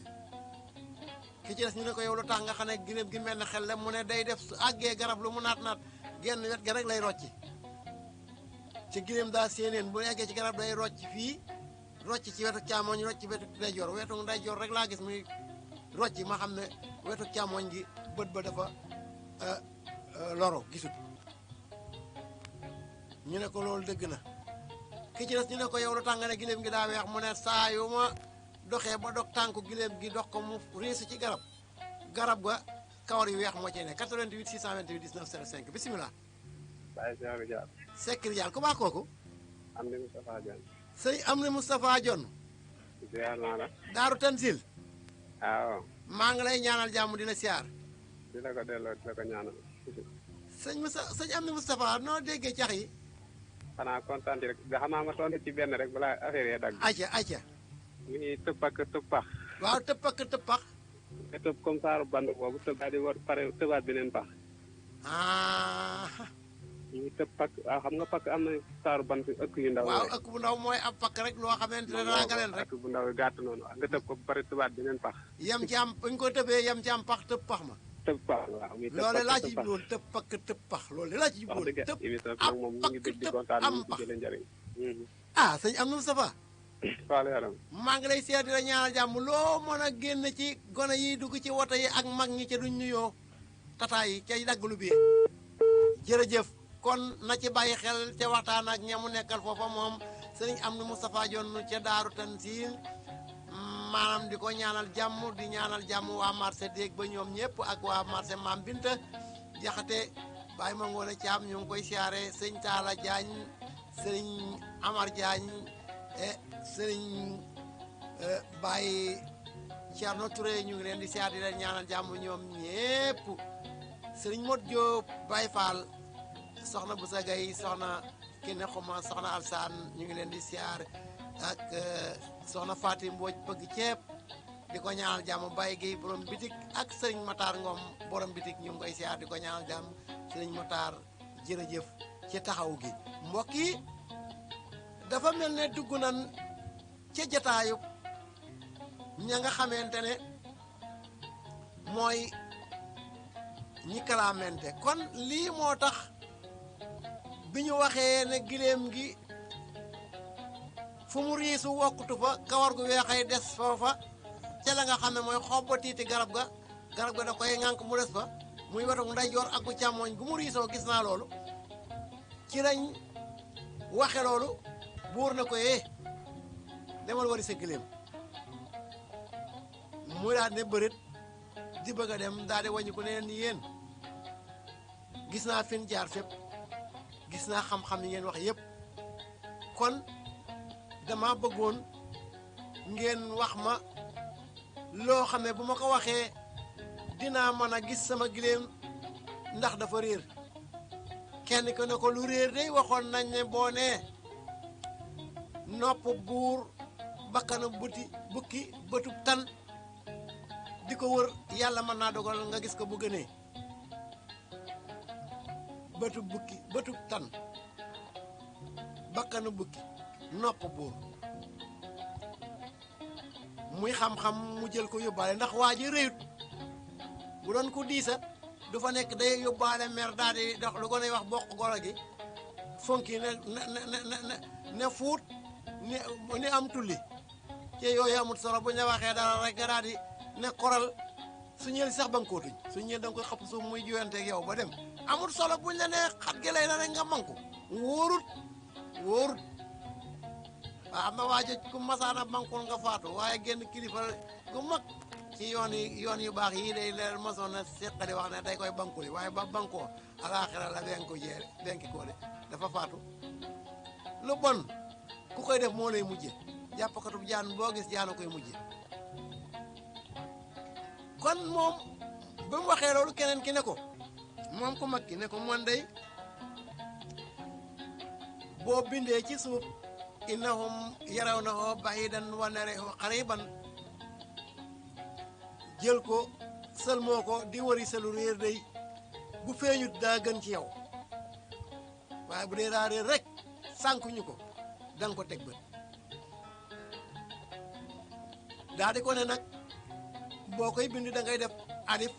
ki ci des ñu ne ko yow lu tax nga xam ne giléem gi mel ne xel la mu ne day def su àggee garab lu mu naat genn wet ga rek lay rocci ci giléem daa séeneen bu eggee ci garab day rocc fii rocc ci wetu càmmoñ rocc ci wetu ndeyjoor rek laa gis muy rocc ma xam ne wetu càmmoñ gi bët ba dafa loro gisut ñu ne ko loolu dëgg na ki ci des ñu ne ko yow lu tax nga ne gileem gi daa weex mu ne saa yu ma doxee ba dog tànku gileem gi dox ko mu riisu ci garab ga kawar yu weex moo ci ne 88 628 19 05 bisimilah. Baye Cheikh Diall. Seck Diall ku baax kooku. Amdi Moustapha Dione. sëñ Amdi Moustapha Dione. ziar naa la. Daaru Tansil. waaw. maa ngi lay ñaanal jàmm dina siyaar. di la ko delloo di la ko ñaanal. sëñ Amdi Moustapha noo déggee cax yi. xanaa kontaan rek nga xam naa ma tontu ci benn rek balaa affaire yi dagg. acca. muy tëpp ak tëppax. waaw tëpp ak tëppax. nga tëb comme saaru band boobu tëb daal di war pare tëbaat beneen pax. muy tëb pakk waaw xam nga pakk am na saaru bant ëkk yu ndaw. waaw ëkk bu ndaw mooy ab pakk rek loo xamante ne raagaleen rek. ëkk bu ndaw gàtt noonu nga tëb ko ba pare tëbaat beneen pax. yem ci am buñ ko tëbee yem ci am pax tëb pax ma. tëb pax waaw muy tëb loolu laa ci jubluwoon tëb pakk tëb pax loolu laa ci jubluwoon. tëb am moom ñu ngi dégg di kontaan ñu ngi jëlee njëriñ. sëñ Amdi Moustapha. Fallou Yaram. maa ngi lay seet di la ñaanal jàmm loo mën a génn ci gone yi dugg ci woto yi ak mag ñi ca duñ nuyoo tata yi ca daggalu bi jërëjëf kon na ci bàyyi xel ca waxtaan ak ñamu nekkal foofa moom sëriñ Amdi Moustapha Dione ca Daaru Tansil maanaam di ko ñaanal jàmm di ñaanal jàmm waa marché déeg ba ñoom ñëpp ak waa marché Maam Binta Jaxate Baye ma ngoone Caam ñu ngi koy siyaare sëñ Taala Jaañ sëriñ Amar Jaañ sëriñ Baye Thierno Touré ñu ngi leen di siyaare di leen ñaanal jàmm ñoom ñëpp sëriñ Modou Diop Baye Fall soxna Boussa Gaye soxna Kine Xuma soxna Alsaan ñu ngi leen di siyaare ak soxna Fatim Mbodj bëgg ceeb di ko ñaanal jàmm Baye Guèye borom bitik ak sëriñ Matar Ngom borom bitik ñu ngi koy siyaare di ko ñaanal jàmm sëriñ Matar jërëjëf ci taxaw gi mbokk yi dafa mel ne dugg nan ca jataayu ña nga xamante ne mooy ñi kalaamente kon lii moo tax bi ñu waxee ne giléem gi fu mu riisu wokkutu fa kawar gu weexay des foofa ca la nga xam ne mooy xob ba tiiti garab ga da koy ŋànk mu des fa muy wetu ndeyjoor ak bu càmmooñ gu mu riisoo gis naa loolu ci lañ waxe loolu buur na ko demal wari sa giléem muy daal ne bërit di bëgg a dem daal di wàññi ko ne ni yéen gis naa fin jaar fépp gis naa xam-xam yi ngeen wax yépp kon dama bëggoon ngeen wax ma loo xam ne bu ma ko waxee dinaa mën a gis sama giléem ndax dafa réer kenn ko ne ko lu réer day waxoon nañ ne boo nee nopp buur bakkanu bukki bëtub tan di ko wër yàlla mën naa dogal nga gis ko bu gënee bëtub bukki bëtub tan bakkanu bukki nopp buur muy xam-xam mu jël ko yóbbaale ndax waa ji réyut bu doon ko diisa du fa nekk day yóbbaale mer daal di dox lu ko ne wax bokk golo gi fonki ne fuut ni am tulli ci yooyu amut solo bu ñu la waxee dara rek nga daal di ne koral su ñëwee sax bankootuñ su ñëwee da nga koy xëpp suuf muy jiwanteeg yow ba dem amut solo buñ la nee xat gi lay na rek nga manku wóorut waaw am na waa joj ku masaana bankul nga faatu waaye genn kilifa gu mag ci yoon yu baax yii day leen mosoon na seqali wax ne day koy bankuli waaye ba bankoo alaaxira la benko jeere benki koo de dafa faatu lu bon ku koy def moo lay mujje jàppkatub jaan boo gis jaana koy mujje kon moom ba mu waxee loolu keneen ki ne ko moom ku mag ki ne ko man day boo bindee ci suuf innahum yarawnahu ba'idan wa narahu qariban jël ko sëlmoo ko di wari selu réer day bu feeñut daa gën ci yow waaye bu dee daa réer rek sànkuñu ko danga ko teg bët daa di ko ne nag boo koy bind da ngay def alif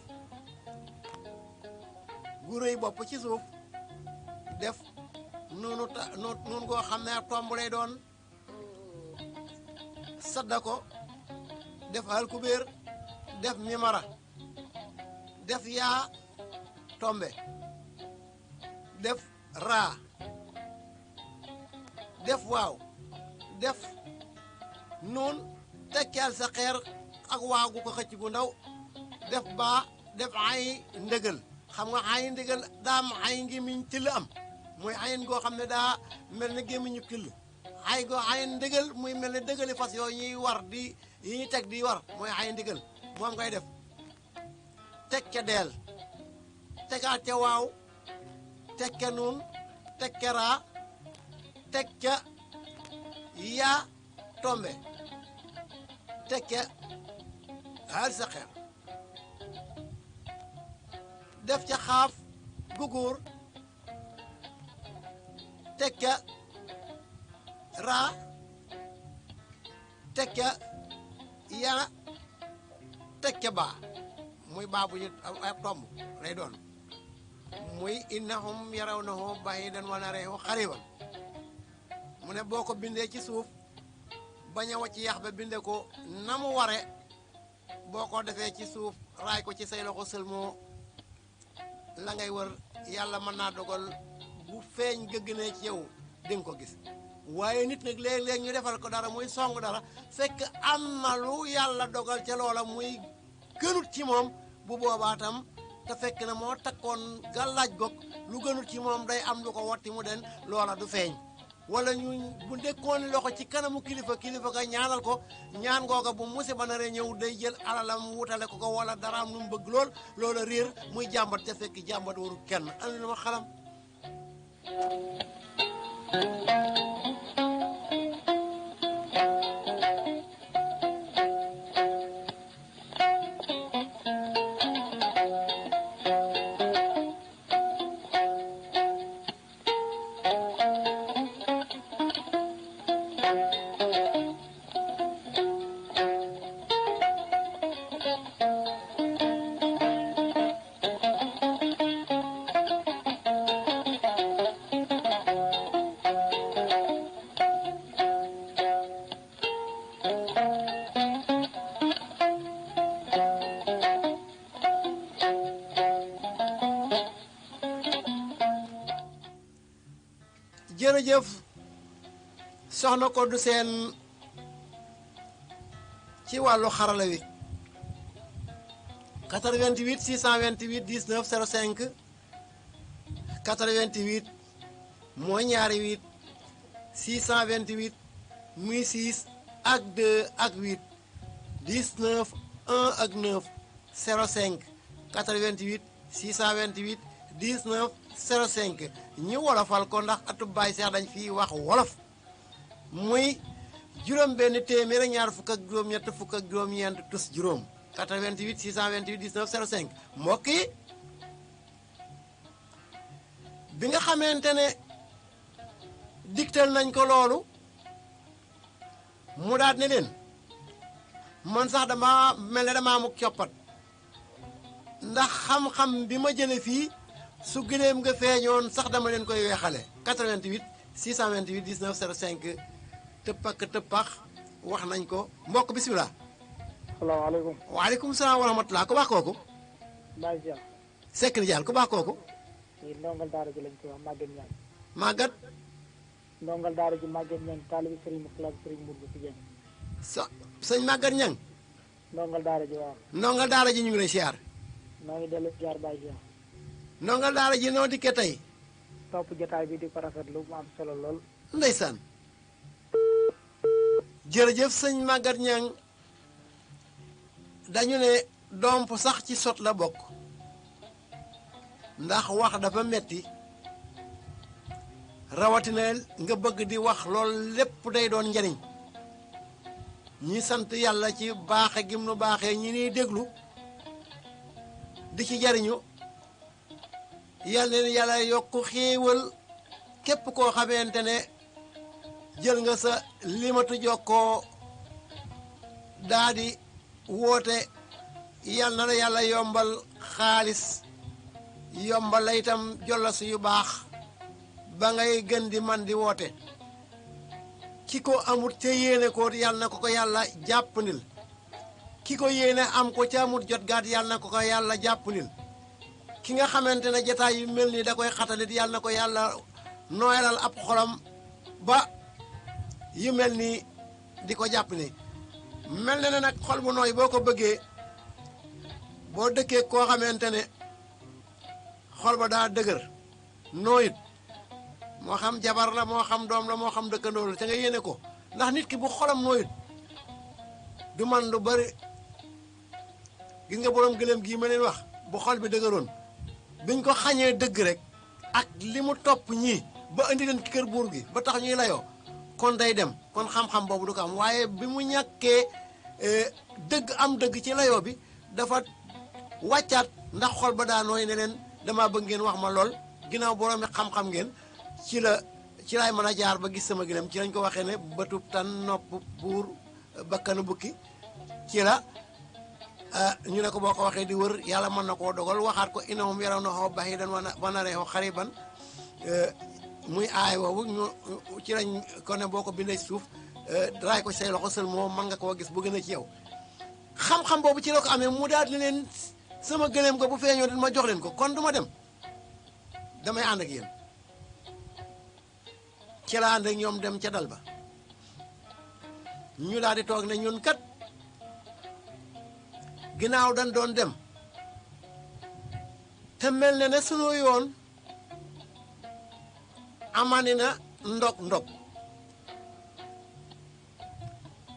gu rëy bopp ci suuf def noonu goo xam ne tomb lay doon sadda ko def alkubeer def mimara def yaa tombe def raa def waaw def nuun tekkeel sa xeer ak waagu ko xëcc gu ndaw def baa def ay ndëgal xam nga ay ndëgal daa am ay ngémiñ till am muy ayin goo xam ne daa mel ne gémmiñu till ay goo ay ndëgal muy mel ne dëgali fas yooyu ñuy war di yi ñuy teg di war mooy ay ndigal moom ngay def teg ca deel tegaat ca waaw teg ca nuun teg ca raa teg ca yaa tombe teg ca haal sa xeer def ca xaaf guguur teg ca raa teg ca yaa teg ca baa muy baa bu ñu ay tomb lay doon muy innahum yarawnahu ba'idan wa narahu qariban mu ne boo ko bindee ci suuf bañ a wàcc yax ba binde ko na mu ware boo ko defee ci suuf raay ko ci say loxo sëlmoo la ngay wër yàlla mën naa dogal bu feeñ gëgg ci yow di nga ko gis waaye nit nag léeg-léeg ñu defal ko dara muy song dara fekk am na lu yàlla dogal ca loola muy gënut ci moom bu boobaa tam te fekk na moo takkoon gàllaaj gog lu gënut ci moom day am lu ko wotti mu den loola du feeñ wala ñu bu ndekkoon loxo ci kanamu kilifa ga ñaanal ko ñaan googa bu musiba naree ñëw day jël alalam wutale ko wala daraam nu mu bëgg loola réer muy jàmbat te fekk jàmbat waru kenn andi na ma xalam jërëjëf soxna ko du seen ci wàllu xarala wi 88 628 19 05 88 mooy ñaari 8 628 muy 6 ak 2 ak 8 19 1 ak 9 05 88 628 19 05 ñi wolofal ko ndax atub baay seex dañ fii wax wolof muy juróom benn téeméer ak ñaar fukk ak juróom ñett fukk ak juróom ñeent tus juróom 88 628 19 05 mbokk yi bi nga xamante ne digtal nañ ko loolu mu daat ne leen man sax dama mel ne dama amuk coppat ndax xam-xam bi ma jële fii su gëléem nga feeñoon sax dama leen koy weexale 88 628 19 05 tëppax wax nañ ko mbokk bisimilah. salaamaaleykum. waaleykum salaam wa rahmatulah ku baax kooku. Baye Cheikh. Seck ni Diall ku baax kooku. ñii ndongal daara ji lañ koy wax Maguette Niang. Maguette. ndongal daara ji Maguette Niang taalibi Serigne Moustapha Serigne Mourou si Dieng. sëñ Maguette Niang. ndongal daara ji waaw. ndongal daara ji ñu ngi lay siyaar. maa ngi dellu siyaar Baye Cheikh. ndongal daara ji noo dikkee tey. topp jotaay bi di ko rafetlu mu am solo lool. ndeysaan. jërëjëf sëñ Maguette Niang dañu ne domp sax ci sot la bokk ndax wax dafa metti rawatina nga bëgg di wax lool lépp day doon njariñ ñi sant yàlla ci baaxe gim nu baaxee ñi niy déglu di ci jariñu yal leen yàlla yokk xéewal képp koo xamante ne jël nga sa limatu jokkoo daa di woote yal na la yàlla yombal xaalis yombal la itam jollas yu baax ba ngay gën di man di woote ki ko amut ca yéene ko yal na ko yàlla jàppandil ki ko yéene am ko ca amut jot gaat yal na ko yàlla jàppandil ki nga xamante ne jataay yu mel nii da koy xatalit yàlla na ko yàlla nooyalal ab xolam ba yu mel nii di ko jàpp ni mel na ne nag xol bu nooy boo ko bëggee boo dëkkee koo xamante ne xol ba daa dëgër nooyut moo xam jabar la moo xam doom la moo xam dëkkandoo la te nga yéene ko ndax nit ki bu xolam nooyut du man lu bari gis nga borom gëlëm gii ma leen wax bu xol bi dëgëroon biñ ko xañee dëgg rek ak li mu topp ñii ba indi leen kër buur gi ba tax ñuy layoo kon day dem kon xam-xam boobu du ko am waaye bi mu ñàkkee dëgg am dëgg ci layoo bi dafa wàccaat ndax xol ba daa nooy ne leen dama bëgg ngeen wax ma lool ginnaaw boroomi xam-xam ngeen ci laay mën a jaar ba gis sama gëlëm ci lañ ko waxee ne bëtub tan nopp buur bakkanu bukki ci la ñu ne ko boo ko waxee di wër yàlla mën na koo dogal waxaat ko innahum yarawnahu ba'iidan wa naraahu qariiban muy aay woowu ñu ci lañ ko ne boo ko bindee ci suuf raay ko say loxo sël moom mën nga koo gis bu gën a ci yow xam-xam boobu ci la ko amee mu daal di leen sama gëléem ko bu feeñoo di ma jox leen ko kon du ma dem damay ànd ak yéen ci la ànd ak ñoom dem ca dal ba ñu daal di toog ne ñun kat ginnaaw dañ doon dem te mel ne sunu yoon amani na ndog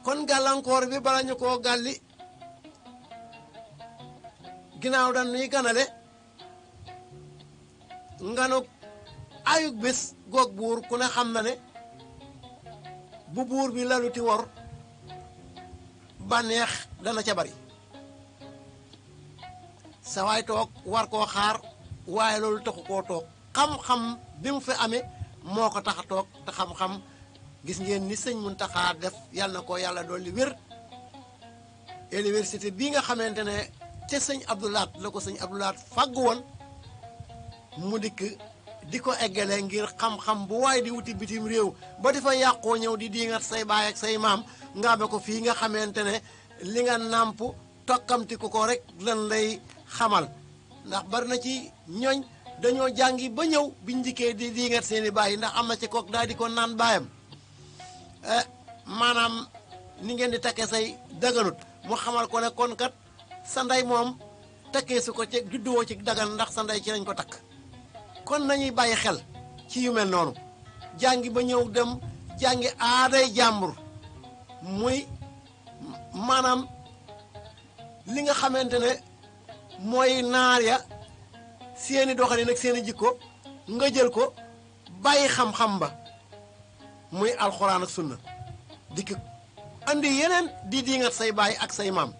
kon gàllankoor bi bala ñu koo gàlli ginnaaw dañ nuy ganale nganu ayug bés goog buur ku ne xam na ne bu buur bi laluti wor bànneex dana ca bari sa waay toog war koo xaar waaye loolu taxu koo toog xam-xam bi mu fi amee moo ko tax a toog te xam-xam gis ngeen ni sëñ Muntaxa def yàlla na ko yàlla dolli wér université bii nga xamante ne te sëñ Abdoulaat la ko sëñ Abdoulaat fàgg woon mu dikk di ko eggale ngir xam-xam bu waaye di wuti bitim réew ba di fa yàqoo ñëw di diingat say baay ak say maam nga amee ko fii nga xamante ne li nga nàmp tokkamti ko rek lan lay xamal ndax bari na ci ñooñ dañoo jàngi ba ñëw biñ dikkee di diingat seeni baay ndax am na ci kook daal di ko naan baayam maanaam ni ngeen di takkee say daganut mu xamal ko ne kon kat sa ndey moom takkee su ko ci judduwoo ci dagan ndax sa ndey ci lañ ko takk kon nañuy bàyyi xel ci yu mel noonu jàngi ba ñëw dem jàngi aaday jàmbur muy maanaam li nga xamante ne mooy naar ya seeni doxalin ak seeni jikko nga jël ko bàyyi xam-xam ba muy alxuraan ak sunna dikk andi yeneen di nga say baay ak say maam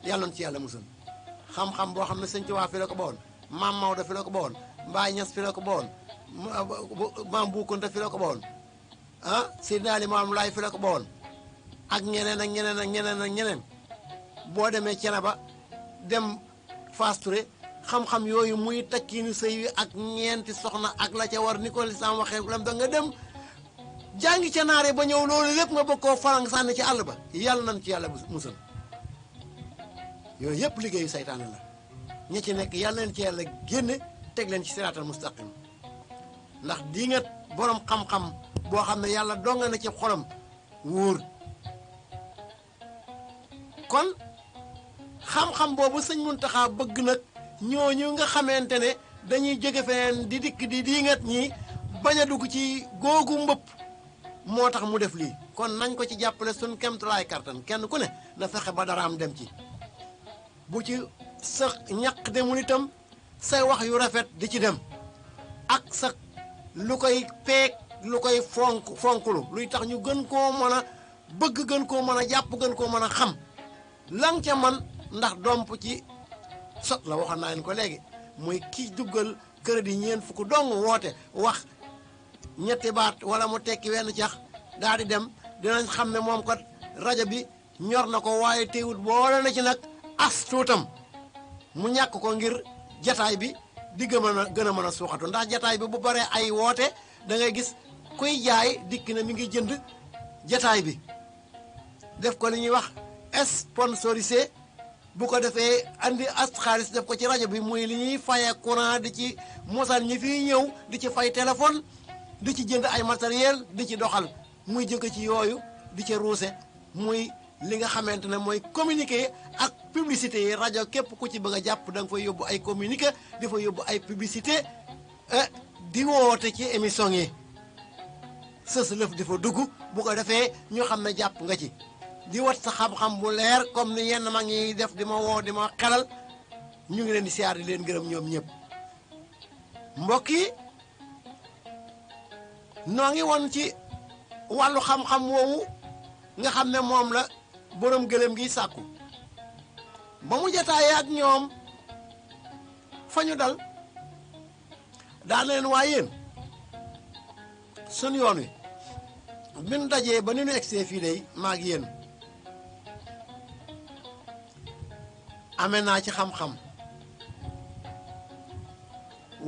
yàlla na ci yàlla musal xam-xam boo xam ne sëñ Tuubaa fi la ko bawoon maam Maodo fi la ko bawoon Mbaay Ñas fi la ko bawoon maam Buukunta fi la ko bawoon Seydina Limaamu Laay fi la ko bawoon ak ñeneen ak ñeneen ak ñeneen ak ñeneen boo demee Cenaba dem Faas Ture xam-xam yooyu muy takkiinu sëy wi ak ñeenti soxna ak la ca war ni ko lislaam waxee lam da nga dem jàngi ca naare ba ñëw loolu lépp nga bëgg koo falang sànni ci àll ba yàlla nañ ci yàlla musal yooyu yëpp liggéeyu saytaane la ña ci nekk yàlla leen ci yàlla génne teg leen ci siraatal mustaqim ndax di nga borom xam-xam boo xam ne yàlla donga na ci xolam wóor kon xam-xam boobu sëñ Muntaxa bëgg nag ñooñu nga xamante ne dañuy jóge feneen di dikk di diingat ñi bañ a dugg ci googu mbëpp moo tax mu def lii kon nañ ko ci jàppale suñ kemtulaay kartan kenn ku ne na fexe ba daraam dem ci bu ci sa ñaq demul itam say wax yu rafet di ci dem ak sa lu koy peeg lu koy fonklu luy tax ñu gën koo mën a bëgg gën koo mën a jàpp gën koo mën a xam lang ca man ndax domp ci sot la waxoon naa leen ko léegi muy ki duggal crédit ñeent fukk dong woote wax ñetti baat wala mu tekki wenn cax daal di dem dinañ xam ne moom kat rajo bi ñor na ko waaye teewut boole na ci nag as tuutam mu ñàkk ko ngir jataay bi di gën a mën a suuxatu ndax jataay bi bu baree ay woote da ngay gis kuy jaay dikk na mi ngi jënd jataay bi def ko li ñuy wax sponsorisé bu ko defee andi as xaalis def ko ci rajo bi muy li ñuy fayee courant di ci mosal ñi fiy ñëw di ci fay téléphone di ci jënd ay matériel di ci doxal muy jóge ci yooyu di ci ruuse muy li nga xamante ne mooy communiqué ak publicité yi rajo képp ku ci bëgg a jàpp da nga fay yóbbu ay communiqué di fa yóbbu ay publicité di woote ci émission yi sës lëf di fa dugg bu ko defee ñu xam ne jàpp nga ci di wat sa xam-xam bu leer comme ni yenn mag ñi def di ma woo di ma xelal ñu ngi leen di siyaar di leen gërëm ñoom ñëpp mbokk yi noo ngi woon ci wàllu xam-xam woowu nga xam ne moom la borom gëlëm gi sàkku ba mu jataayee ak ñoom fa ñu dal daan leen waa yéen sun yoon wi bi nu dajee ba ni nu egsee fii day maag yéen amee naa ci xam-xam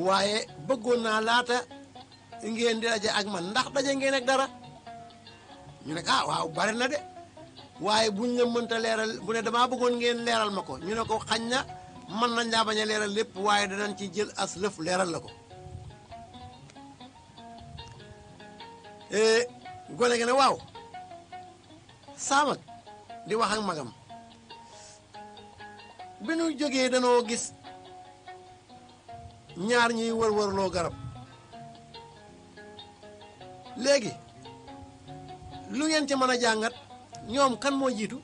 waaye bëggoon naa laata ngeen di daje ak man ndax daje ngeen ak dara ñu ne waaw bari na de waaye buñ la mënta leeral bu ne damaa bëggoon ngeen leeral ma ko ñu ne ko xañ na mën nañ laa bañ a leeral lépp waaye danañ ci jël as lëf leeral la ko gone gi ne waaw saamak di wax ak magam bi nu jógee danoo gis ñaar ñuy wër-wërloo garab léegi lu ngeen ci mën a jàngat ñoom kan moo jiitu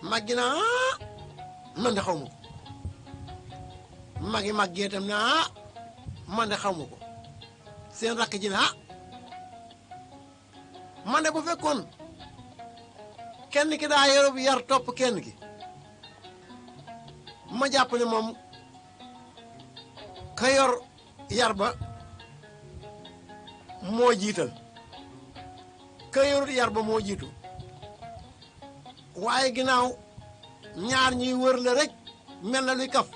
mag gi naa man de xaw ma ko magi mag gee tam ne man de xaw ma ko seen rakk ji ne man de bu fekkoon kenn ki daa yor yar topp kenn ki ma jàpp ne moom ka yor yar ba moo jiital ka yorut yar ba moo jiitu waaye ginnaaw ñaar ñuy wër la rek mel na luy kaf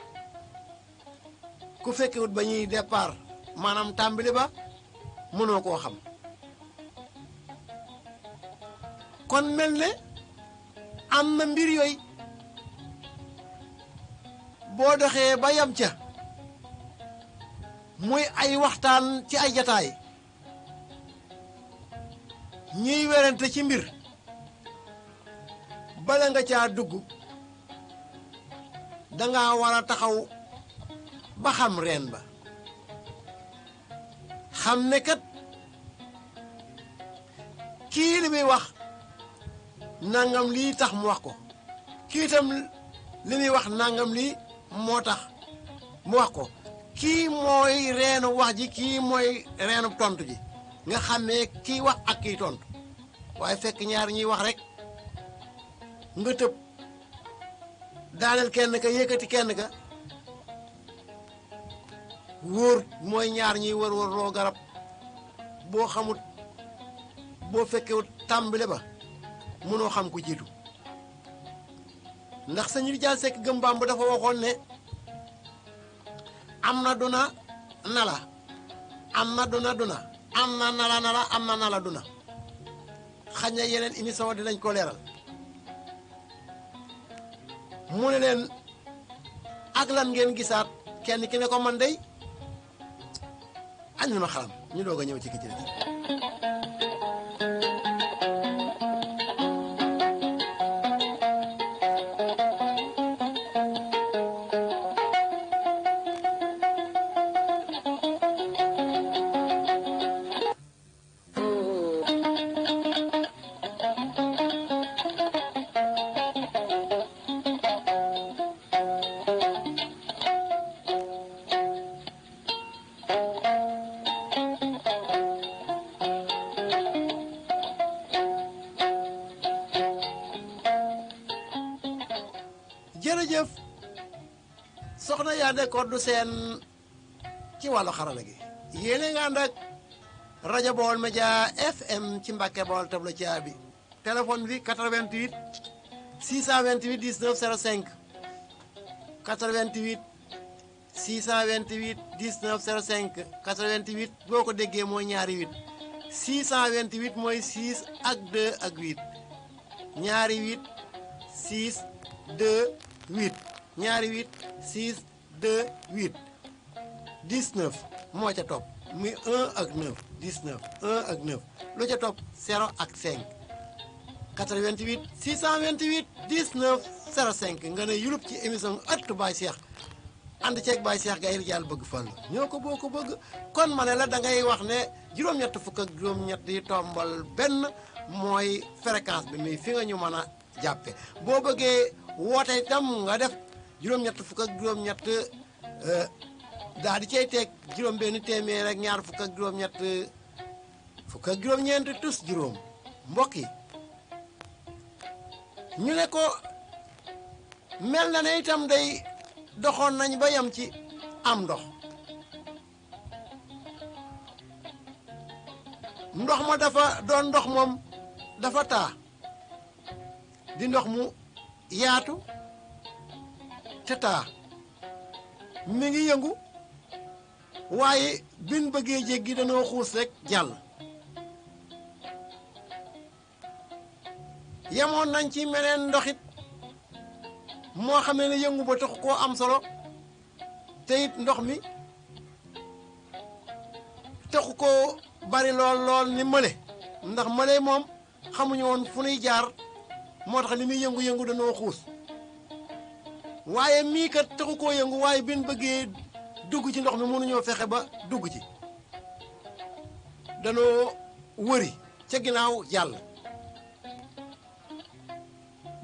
ku fekkewut ba ñuy départ maanaam tàmbali ba mënoo koo xam kon mel ne am na mbir yooyu boo doxee ba yam ca muy ay waxtaan ci ay jataay ñiy werante ci mbir bala nga caa dugg danga war a taxaw ba xam reen ba xam ne kat kii li muy wax nangam lii tax mu wax ko kii itam li muy wax nangam lii moo tax mu wax ko kii mooy reenu wax ji kii mooy reenu tontu ji nga xamee kii wax ak kii tontu waaye fekk ñaar ñuy wax rek nga tëb daaneel kenn ka yëkkati kenn ka wóor mooy ñaar ñuy wër loo garab boo xamut boo fekkewut tàmbale ba mënoo xam ku jiitu ndax sëñ Rijaal Sekk Gëmbaam bu dafa waxoon ne am na duna nala am na duna am na nala am na nala duna xañ na yeneen émission dinañ ko leeral mu ne leen ak lan ngeen gisaat kenn ki ne ko man dey añ na ma xalam ñu doog a ñëw ci ki ci des jërëjëf soxna Yandé Codou Sène ci wàllu xarala gi yéene nga ànd ak rajo Baol Média FM ci Mbàkke Baol tablo ci bi téléphone bi 88 628 19 05 88 628 19 05 88 boo ko déggee mooy ñaari 8 628 mooy 6 ak 2 ak 8 ñaari 8 6 2 8 ñaari 8 6 2 8 19 moo ca topp muy 1 ak 9 19 1 ak 9 lu ca topp 0 ak 5 88 628 19 05 nga ne yulub ci émission ëttu Baye Cheikh ànd ceeg Baye Cheikh Gaye Rijaal bëgg Fallu ñoo ko boo ko bëgg kon ma ne la da ngay wax ne juróom-ñett fukk ak juróom-ñett yi tombal benn mooy fréquence bi muy fi nga ñu mën a jàppe boo bëggee woote itam nga def juróom-ñett fukk ak juróom-ñett daal di cay teg juróom benn téeméer ak ñaar fukk ak juróom-ñett fukk ak juróom-ñeent tus juróom mbokk yi ñu ne ko mel na ne itam day doxoon nañ ba yem ci am ndox ma dafa doon ndox moom dafa taa di ndox mu yaatu te taa mi ngi yëngu waaye bin bëggee jéggi dañoo xuus rek jàll yemoon nañ ci meneen ndoxit moo xamee ne yëngu ba tax koo am solo te it ndox mi taxu koo bari lool ni mële ndax mële moom xamuñu woon fu nuy jaar moo tax li muy yëngu-yëngu dañoo xuus waaye mii kat taxu koo yëngu waaye bin bëggee dugg ci ndox mi mënuñoo fexe ba dugg ci danoo wëri ca ginnaaw jàll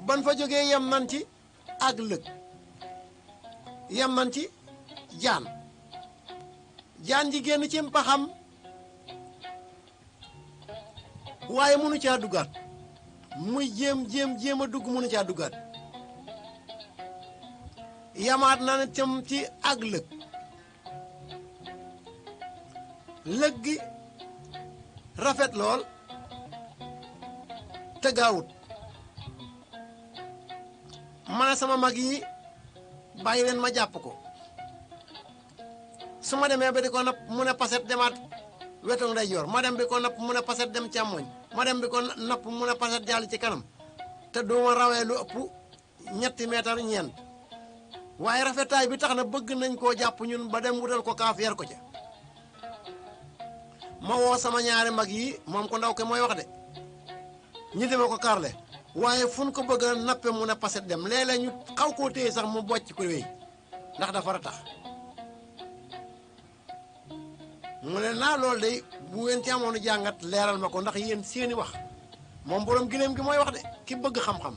ban fa jógee yem nan ci ak lëg yem nan ci jaan ji génn ci mpaxam waaye mënu caa duggaat muy jéem a dugg mënu caa duggaat yamaat na ne tam ci ak lëg gi rafet lool te gaawut ma ne sama mag yi bàyyi leen ma jàpp ko su ma demee ba di ko napp mu ne paset demaat wetu ndeyjoor ma dem bi ko napp mu ne paset dem càmmoñ ma dem bi ko napp mu ne paset jàll ci kanam te duma rawee lu ëpp 3 meetar ñeent waaye rafetaay bi tax na bëgg nañ koo jàpp ñun ba dem wutal ko kaaf yer ko ca ma woo sama ñaari mag yi moom ko ndaw ke mooy wax de ñu deme ko karle waaye fu ñu ko bëgg a nappe mu ne paset dem léeg-léeg ñu xaw koo téye sax mu bocc ko wéy ndax dafa ratax mu ne naa loolu de bu ngeen ci amoon jàngat leeral ma ko ndax yéen seeni wax moom borom gileem gi mooy wax de ki bëgg xam-xam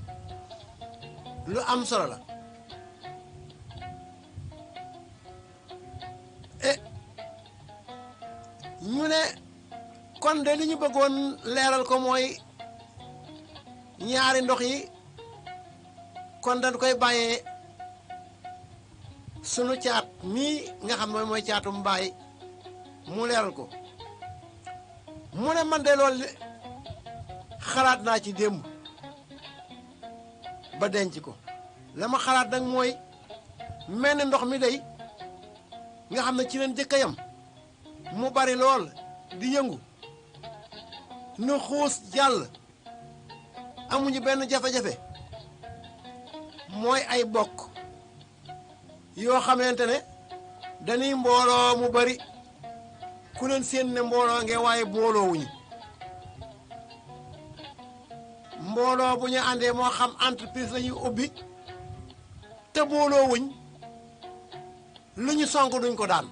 lu am solo la ñu ne kon de li ñu bëggoon leeral ko mooy ñaari ndox yi kon dañ koy bàyyee sunu caat mii nga xam ne mooy caatu mbaay mu leeral ko mu ne man de loolu xalaat naa ci démb ba denc ko la ma xalaat nag mooy mel ni ndox mi day nga xam ne ci leen jëkk a yam mu bari lool di yëngu nu xuus jàll amuñu benn jafe-jafe mooy ay bokk yoo xamante ne dañuy mbooloo mu bari ku leen seen ne mbooloo nge waaye booloowuñu mbooloo bu ñu àndee moo xam entreprise la ñuy ubbi te booloowuñ lu ñu sonk duñ ko daan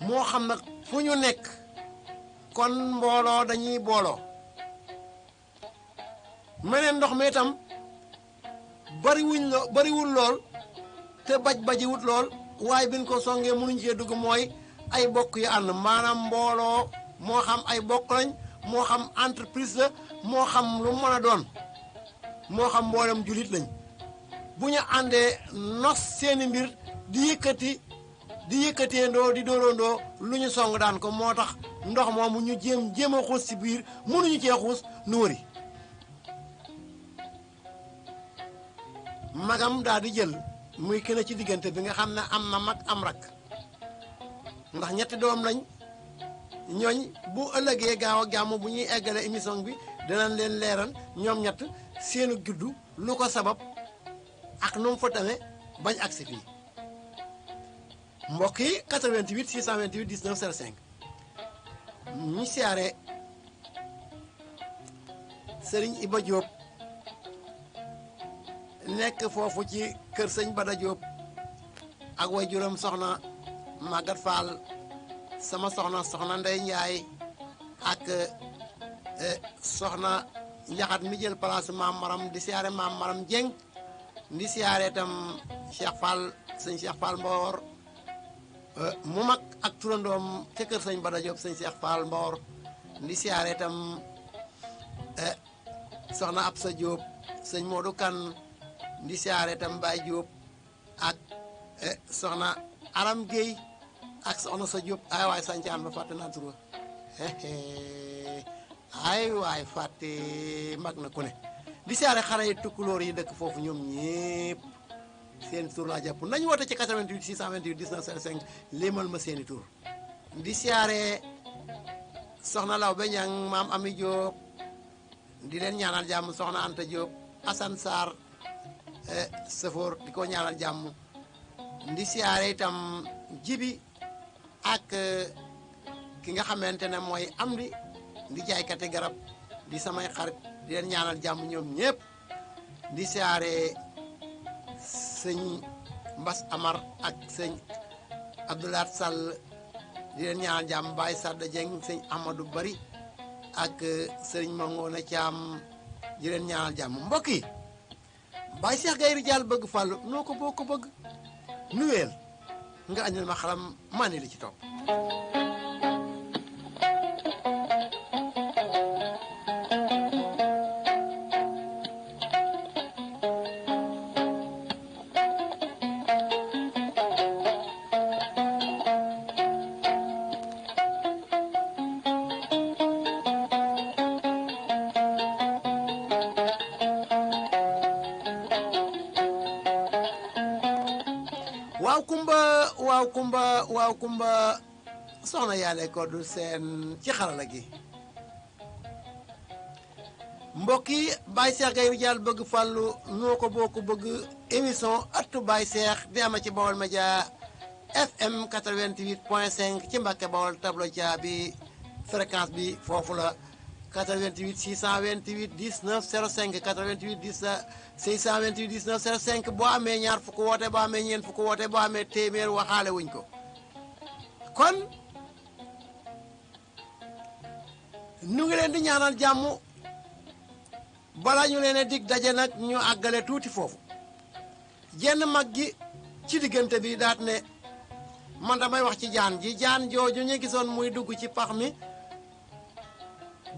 moo xam nag fu ñu nekk kon mbooloo dañuy booloo meneen ndox mi itam bariwul lool te bajiwut lool waaye biñ ko songee mënuñ cee dugg mooy ay bokk yu ànd maanaam mbooloo moo xam ay bokk lañ moo xam entreprise la moo xam lu mën a doon moo xam mboolem julit lañ bu ñu àndee nos seeni mbir di yëkkateendoo di dóorandoo lu ñu song daan ko moo tax ndox moomu ñu jéem a xuus ci biir mënuñu cee xuus nu wëri magam daal di jël muy kën a ci diggante bi nga xam ne am na mag am rak ndax ñetti doom lañ ñooñ bu ëllëgee gaaw a gàmm bu ñuy eggale émission bi danañ leen leeral ñoom ñett seenu juddu lu ko sabab ak nu mu fa demee bañ agsi fii mbokk yi 88 628 19 05 ñu siyaare Serigne Iba Diop nekk foofu ci kër sëñ Bada Diop ak waajuram soxna Maguette Fall sama soxna Ndey Njaay ak soxna Njaxat mi jël place maam Maram di siyaare maam Maram Dieng di siyaare itam Cheikh Fall sëñ Cheikh Fall Mbawor mu mag ak turandoom ca kër sëñ Bada Diop sëñ Cheikh Fall Mbawor di siyaare itam soxna Absa Diop sëñ Modou Kan di siyaare itam Baye Diop ak soxna Aram Gueye ak soxna sa Diop ay waay sancaan ba fàtte naa tur ay waay fàtte mag na ku ne di siyaare xale yi tukkulóor yi dëkk foofu ñoom ñépp seen tur laa jàpp nañu woote ci 88 628 19 05 limal ma seeni tur di siyaare soxna Law Beñang maam Ami Diop di leen ñaanal jàmm soxna Anta Diop Assane Sarr Safoor di ko ñaanal jàmm di siyaare itam jibi ak ki nga xamante ne mooy am di jaaykati garab di samay xarit di leen ñaanal jàmm ñoom ñëpp di siyaare sëñ Mbas Amar ak sëñ Abdoulaye Sall di leen ñaanal jàmm Baye Sadda Dieng sëñ Amadou Bari ak sëriñ Mangoona Caam di leen ñaanal jàmm mbokk yi Baye Cheikh Gaye Rijaal bëgg fàllu noo ko boo ko bëgg nuweel nga añal ma xalam maa ne li ci topp waaw kumba soxna yaale ko du seen ci xarala gi mbokk yi Baye Cheikh Gaye Rijaal bëgg fàllu noo ko boo ko bëgg émission ëttu Baye Cheikh di ama ci Baol Média FM 88.5 ci Mbàkke Bawol tableau Dia bi fréquence bi foofu la 88 628 19 05 88 628 19 05 boo amee ñaar fukk woote boo amee ñeent fukk woote boo amee téeméer waxaale wuñ ko kon nu ngi leen di ñaanal jàmm bala ñu leen a dig daje nag ñu àggale tuuti foofu jenn mag gi ci diggante bi daat ne man damay wax ci jaan ji jaan jooju ñu gisoon muy dugg ci pax mi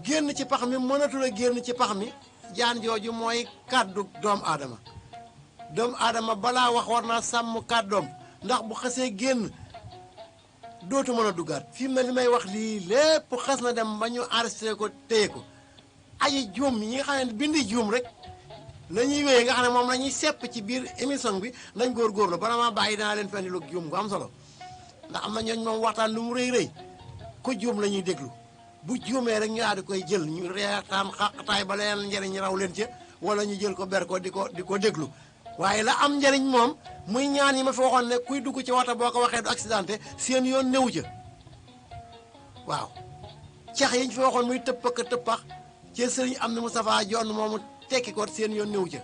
génn ci pax mi mënatul a génn ci pax mi jaan jooju mooy kàddu doomu aadama balaa wax war naa sàmm kàddoom ndax bu xasee génn dootu mën a duggaat fi mu ne li may wax lii lépp xas na dem ba ñu enregistré ko téye ko ayi juum ñi nga xam ne bindi juum rek la ñuy wéyee nga xam ne moom la ñuy sepp ci biir émission bi nañ góorgóorlu bala maa bàyyi danaa leen fendi lu juum gu am solo ndax am na ñooñ moom waxtaan lu mu rëy ko juum la ñuy déglu bu juumee rek ñu daal di koy jël ñu reetaan xaqtaay ba leen njëriñ raw leen ca wala ñu jël ko ber ko di ko déglu waaye la am njëriñ moom muy ñaan yi ma fi waxoon ne kuy dugg ci waxta boo ko waxee du accidenté seen yoon néew ca waaw ceex yi ñu fi waxoon muy tëppaka tëppax ci sëriñ am na Moustapha Jonn moomu tekki ko seen yoon néew ca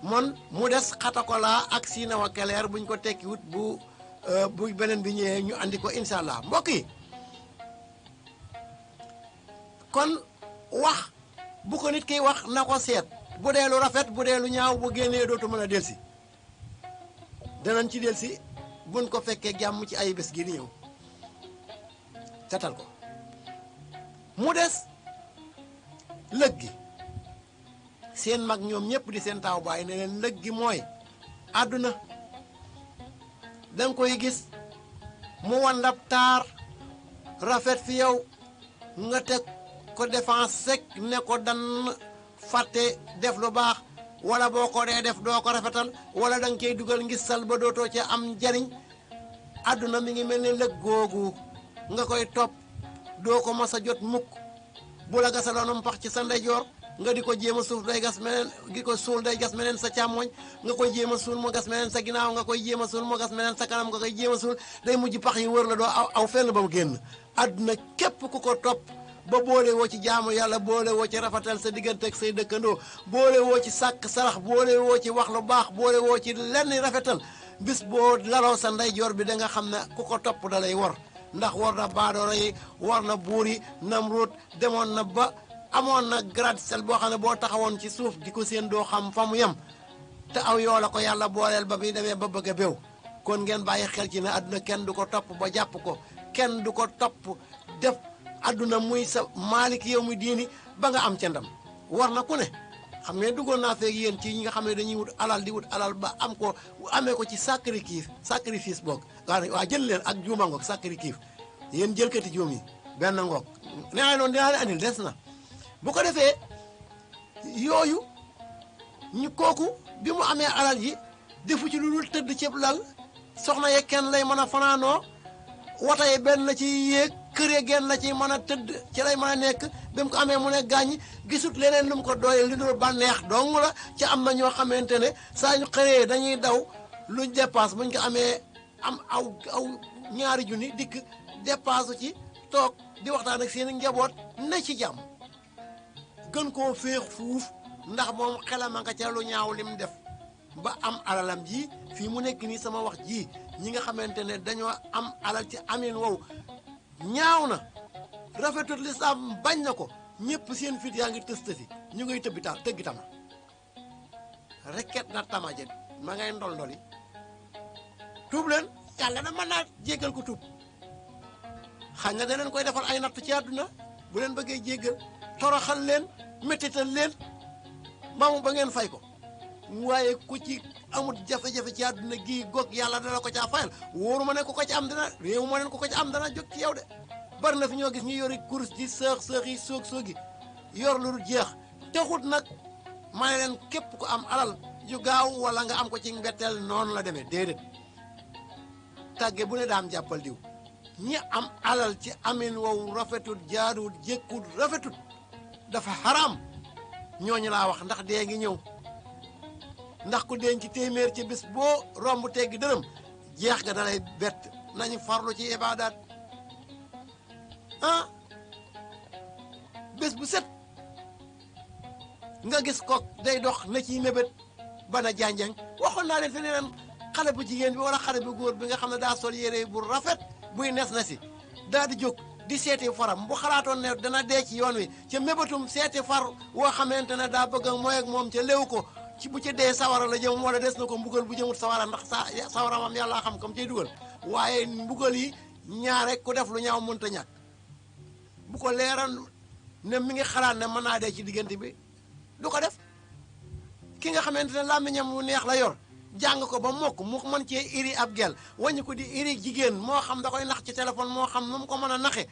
mon mu des xatakolaa ak siinawa keleer buñ ko tekki wut bu beneen bi ñëwee ñu andi ko incha allah mbokk yi kon wax bu ko nit kiy wax na ko seet bu dee lu rafet bu dee lu ñaaw bu génnee dootu mën a delsi danañ ci delsi buñ ko fekkee jàmm ci ay bés gi di ñëw tatal ko mu des lëg gi seen mag ñoom ñëpp di seen taaw baay ne leen lëg gi mooy àdduna danga koy gis mu wandab taar rafet fi yow nga teg ko défense sec ne ko dan fàtte def lu baax wala boo ko dee def doo ko rafetal wala da nga koy dugal ngis sal ba dootoo ca am njariñ àdduna mi ngi mel ni lëg googu nga koy topp doo ko mas a jot mukk bu la gasaloonam pax ci sa ndeyjoor nga di ko jéem a suuf day gas meneen di ko suul day gas meneen sa càmmoñ nga koy jéem a suul moo gas meneen sa ginnaaw nga koy jéem a suul moo gas meneen sa kanam nga koy jéem a suul day mujj pax yi wër la doo aw fenn ba mu génn àdduna képp ku ko topp ba boole woo ci jaamu yàlla boole woo ci rafetal sa diggante ak say dëkkandoo boole woo ci sàkk sarax boole woo ci wax lu baax boole woo ci lenn rafetal bis boo laloo sa ndeyjoor bi da nga xam ne ku ko topp da lay wor ndax war na baadoora yi war na buur yi Namruud demoon na ba amoon na grade sel boo xam ne boo taxawoon ci suuf di ko seen doo xam fa mu yem te aw yoo la ko yàlla booleel ba muy demee ba bëgg a béw kon ngeen bàyyi xel ci ne àdduna kenn du ko topp ba jàpp ko kenn du ko topp def àdduna muy sa maalik yow mi diini ba nga am ca ndam war na ku ne xam ngeen duggoon naa feeg yéen ci ñi nga xam ne dañuy wut alal di wut alal ba am ko amee ko ci sacrifice boog waa jël leen ak juuma ngoog sacrifice yéen jëlkati juum yi benn ngoog nee naa noonu dinaa leen andil des na bu ko defee yooyu ñu kooku bi mu amee alal ji defu ci lu dul tëdd ceeb lal soxna ye kenn lay mën a fanaanoo wata ye benn la ci yéeg kër ye genn la ci mën a tëdd ci lay mën a nekk bi mu ko amee mu ne gàññi gisut leneen lu mu ko doyee li dul bànneex dong la ci am na ñoo xamante ne saa ñu xëree dañuy daw luñ dépasse buñ ko amee am aw ñaari junni dikk dépasse ci toog di waxtaan ak seen njaboot ne ci jàmm gën koo féex fuuf ndax moom xelam a nga ca lu ñaaw lim def ba am alalam ji fii mu nekk nii sama wax ji ñi nga xamante ne dañoo am alal ci amin wow ñaaw na rafetul lislaam bañ na ko ñëpp seen fit yaa ngi tës tësi ñu ngay tëggi tama rekket na tama ja ma ngay ndol ndoli tuub leen yàlla na mën naa jéggal ko tuub xañ na da leen koy defal ay natt ci àdduna bu leen bëggee jéggal toroxal leen méttital leen maamu ba ngeen fay ko waaye ku ci amut jafe-jafe ci àdduna gii gog yàlla dana ko caa fayal wóoru ma ne ku ko ci am dana réew ma ne ku ko ci am dana jóg ci yow de bari na fi ñoo gis ñu yori course di sëx yi soog-soogi yor lu jeex taxut nag ma ne leen képp ku am alal yu gaaw wala nga am ko ci mbetteel noonu la demee déedéet tàgge bu ne daam jàppal diw ñi am alal ci amin wow rafetut jaaduwut jékkut rafetut dafa xaraam ñooñu laa wax ndax dee ngi ñëw ndax ku denc téeméer ci bis boo romb teggi dërëm jeex ga dalay bett nañu farlu ci ibaadaat bés bu set nga gis ko day dox na ciy mébét bana janjang waxoon naa leen fi ne leen xale bu jigéen bi wala xale bu góor bi nga xam ne daa sol yére bu rafet buy nes na si daa di jóg di seeti faram bu xalaatoon ne dana dee ci yoon wi ca mébétum seeti far woo xamante ne daa bëgg mooy ak moom ca léew ko ci bu ca dee sawara la jëm wala des na ko mbugal bu jëmut sawara ndax sawara moom yàlla xam kam cay dugal waaye mbugal yi ñaare ku def lu ñaaw mënta ñàkk bu ko leeral ne mi ngi xalaat ne mën naa dee ci diggante bi du ko def ki nga xamante ne làmmiñam lu neex la yor jàng ko ba mokk mu mën cee iri ab gel wàññi ko di iri jigéen moo xam da koy nax ci téléphone moo xam nu mu ko mën a naxe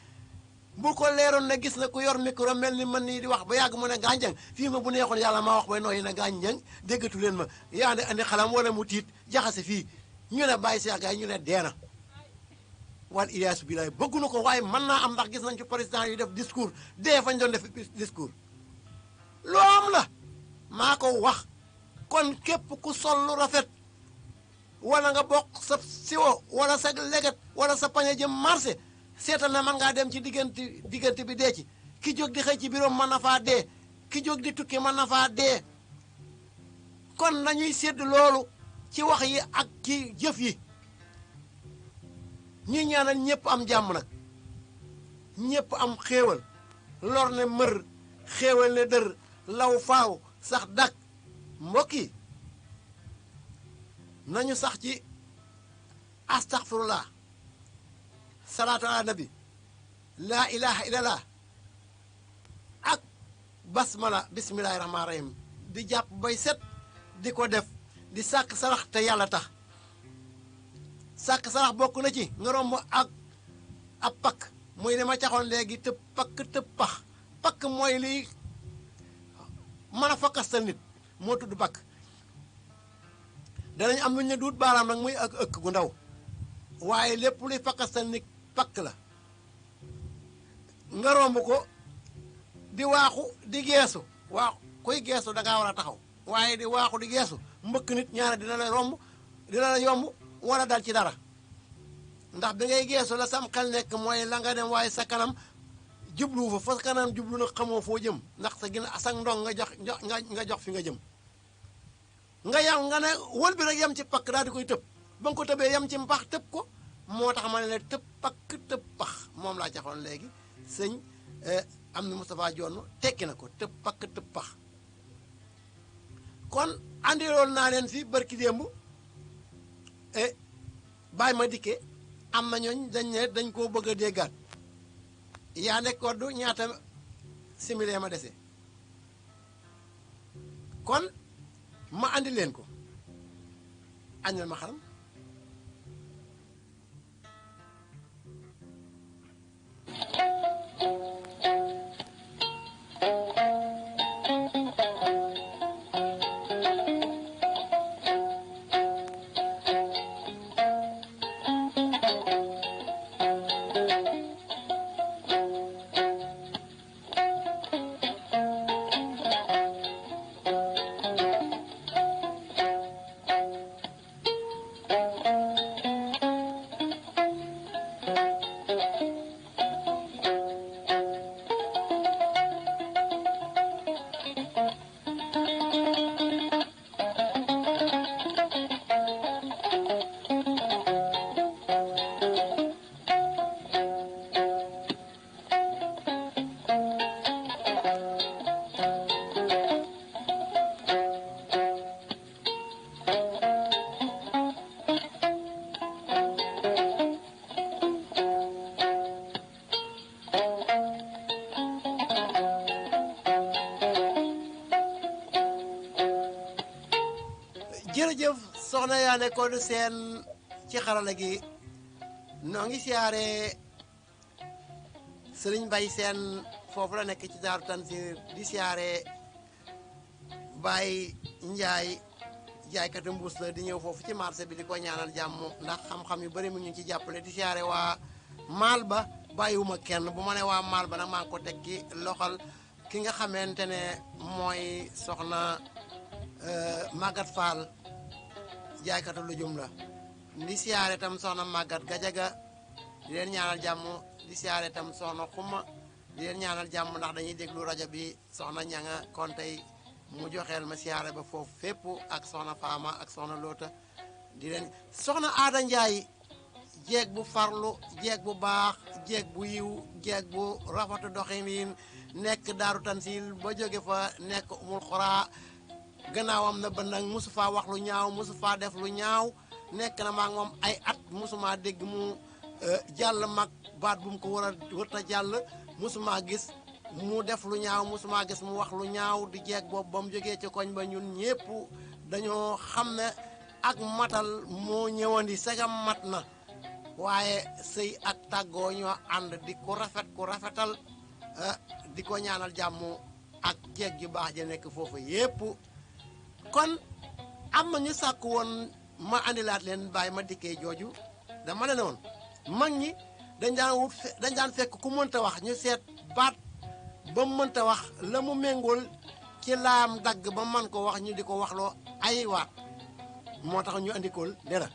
bu ko leeroon ne gis na ku yor micro mel ni man nii di wax ba yàgg mu ne gànjang fii ma bu neexoon yàlla maa wax bay nooyi ne gànjang déggatu leen ma yaa andi xalam wala mu tiit jaxase fii ñu ne bàyyi seex gaay ñu ne deena wal iyaasu billaay bëggu na ko waaye mën naa am ndax gis nañ ci président yu def discours dee fañ doon def discours loo am la maa ko wax kon képp ku sol lu rafet wala nga bokk sa siwo wala sa leget wala sa pañe jëm marché seetal na man ngaa dem ci diggante bi dee ci ki jóg di xëy ci biroom mën na faa dee ki jóg di tukki mën na faa dee kon nañuy sédd loolu ci wax yi ak ci jëf yi ñi ñaanal ñëpp am jàmm nag ñëpp am xéewal lor ne mër xéewal ne dër law faaw sax dak mbokk yi nañu sax ci astaghfirullah salaatu ala nabi laa ilaha illallah ak basmala bismillahi rahmaani rahim di jàpp bay set di ko def di sàkk sarax te yàlla tax sàkk sarax bokk na ci nga romb ak ab pakk muy dama caxoon léegi tëb pakk tëb pax pakk mooy liy mën a fakkastal nit moo tudd pakk danañ am lu ñu ne duut baaraam nag muy ak ëkk gu ndaw waaye lépp luy fakkastal nit pakk la nga romb ko di waaxu di geesu waaw kuy geesu da ngaa war a taxaw waaye di waaxu di geesu mbëkk nit ñaare dina la romb dina la yomb wala dal ci dara ndax bi ngay geesu la sam xel nekk mooy la nga dem waaye sa kanam jublu fa fa kanam jublu nag xamoo foo jëm ndax sa gën a sa ndong nga jox fi nga jëm nga yam nga ne wël bi rek yam ci pakk daal di koy tëb ba nga ko tëbee yam ci mpax tëb ko moo tax ma ne la tëb pakk tëb pax moom laa caxoon léegi sëñ am na Moustapha Jonn tekki na ko tëb pakk tëb pax kon andiloon naa leen fi barki démb bàyyi ma dikke am na ñooñ dañ ne dañ koo bëgg a déggaat yaa ne koddu ñaata simile ma dese kon ma andi leen ko añal ma xaram jërëjëf soxna yaa ne ko seen ci xarala gi noo ngi siyaare sëriñ Mbay seen foofu la nekk ci Daaru Tanzir di siyaare Baay Njaay jaaykatu mbuus la di ñëw foofu ci marché bi di ko ñaanal jàmm ndax xam-xam yu bari mu ngi ci jàppale di siyaare waa maal ba bàyyiwuma kenn bu ma ne waa maal ba nag maa ngi ko teg ci loxol ki nga xamante ne mooy soxna Maguette Fall jaaykatu lujum la di siyaare tam soxna Maguette Gajaga di leen ñaanal jàmm di siyaare tam soxna Xuma di leen ñaanal jàmm ndax dañuy déglu rajo bi soxna ñanga kon tey mu joxeel ma siyaare ba foofu fépp ak soxna Faama ak soxna Loota di leen soxna Aada Njaay jeeg bu farlu jeeg bu baax jeeg bu yiw jeeg bu rafetu doxin nekk Daaru Tansil ba jóge fa nekk Umul Xuraa gannaawam na ba nag mosu faa wax lu ñaaw mosu faa def lu ñaaw nekk na maa ngi moom ay at mosuma dégg mu jàll mag baat bu mu ko wërta jàll mosuma gis mu def lu ñaaw mosuma gis mu wax lu ñaaw di jeeg boobu ba mu jógee ci koñ ba ñun ñëpp dañoo xam ne ak matal moo ñëwandi sagam mat na waaye sëy ak tàggoo ñoo ànd di ko rafetal di ko ñaanal jàmm ak jeeg yu baax ja nekk foofu yépp kon am na ñu sàkk woon ma andilaat leen bàyyi ma dikkee jooju dama leen woon mag ñi dañ daan fekk ku mënta wax ñu seet baat ba mu mënta wax la mu méngool ci laam dagg ba man ko wax ñu di ko waxloo ay waat moo tax ñu andikool dara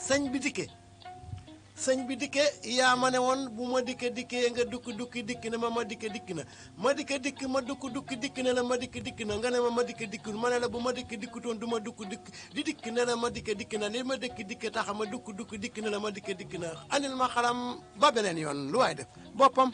sëñ bi dikke yaa ma ne woon bu ma dikkee nga dukki dikk na ma dikke dikk na ma dikke dikk ma dukki dikk na la ma dikke dikk na nga ne ma dikke dikkul ma ne la bu ma dikke dikkutoon du ma dukk dikk di dikk ne la ma dikke dikk na li ma dikk tax ma dukk dikk na la ma dikke dikk na andil ma xalam ba beneen yoon lu waay def boppam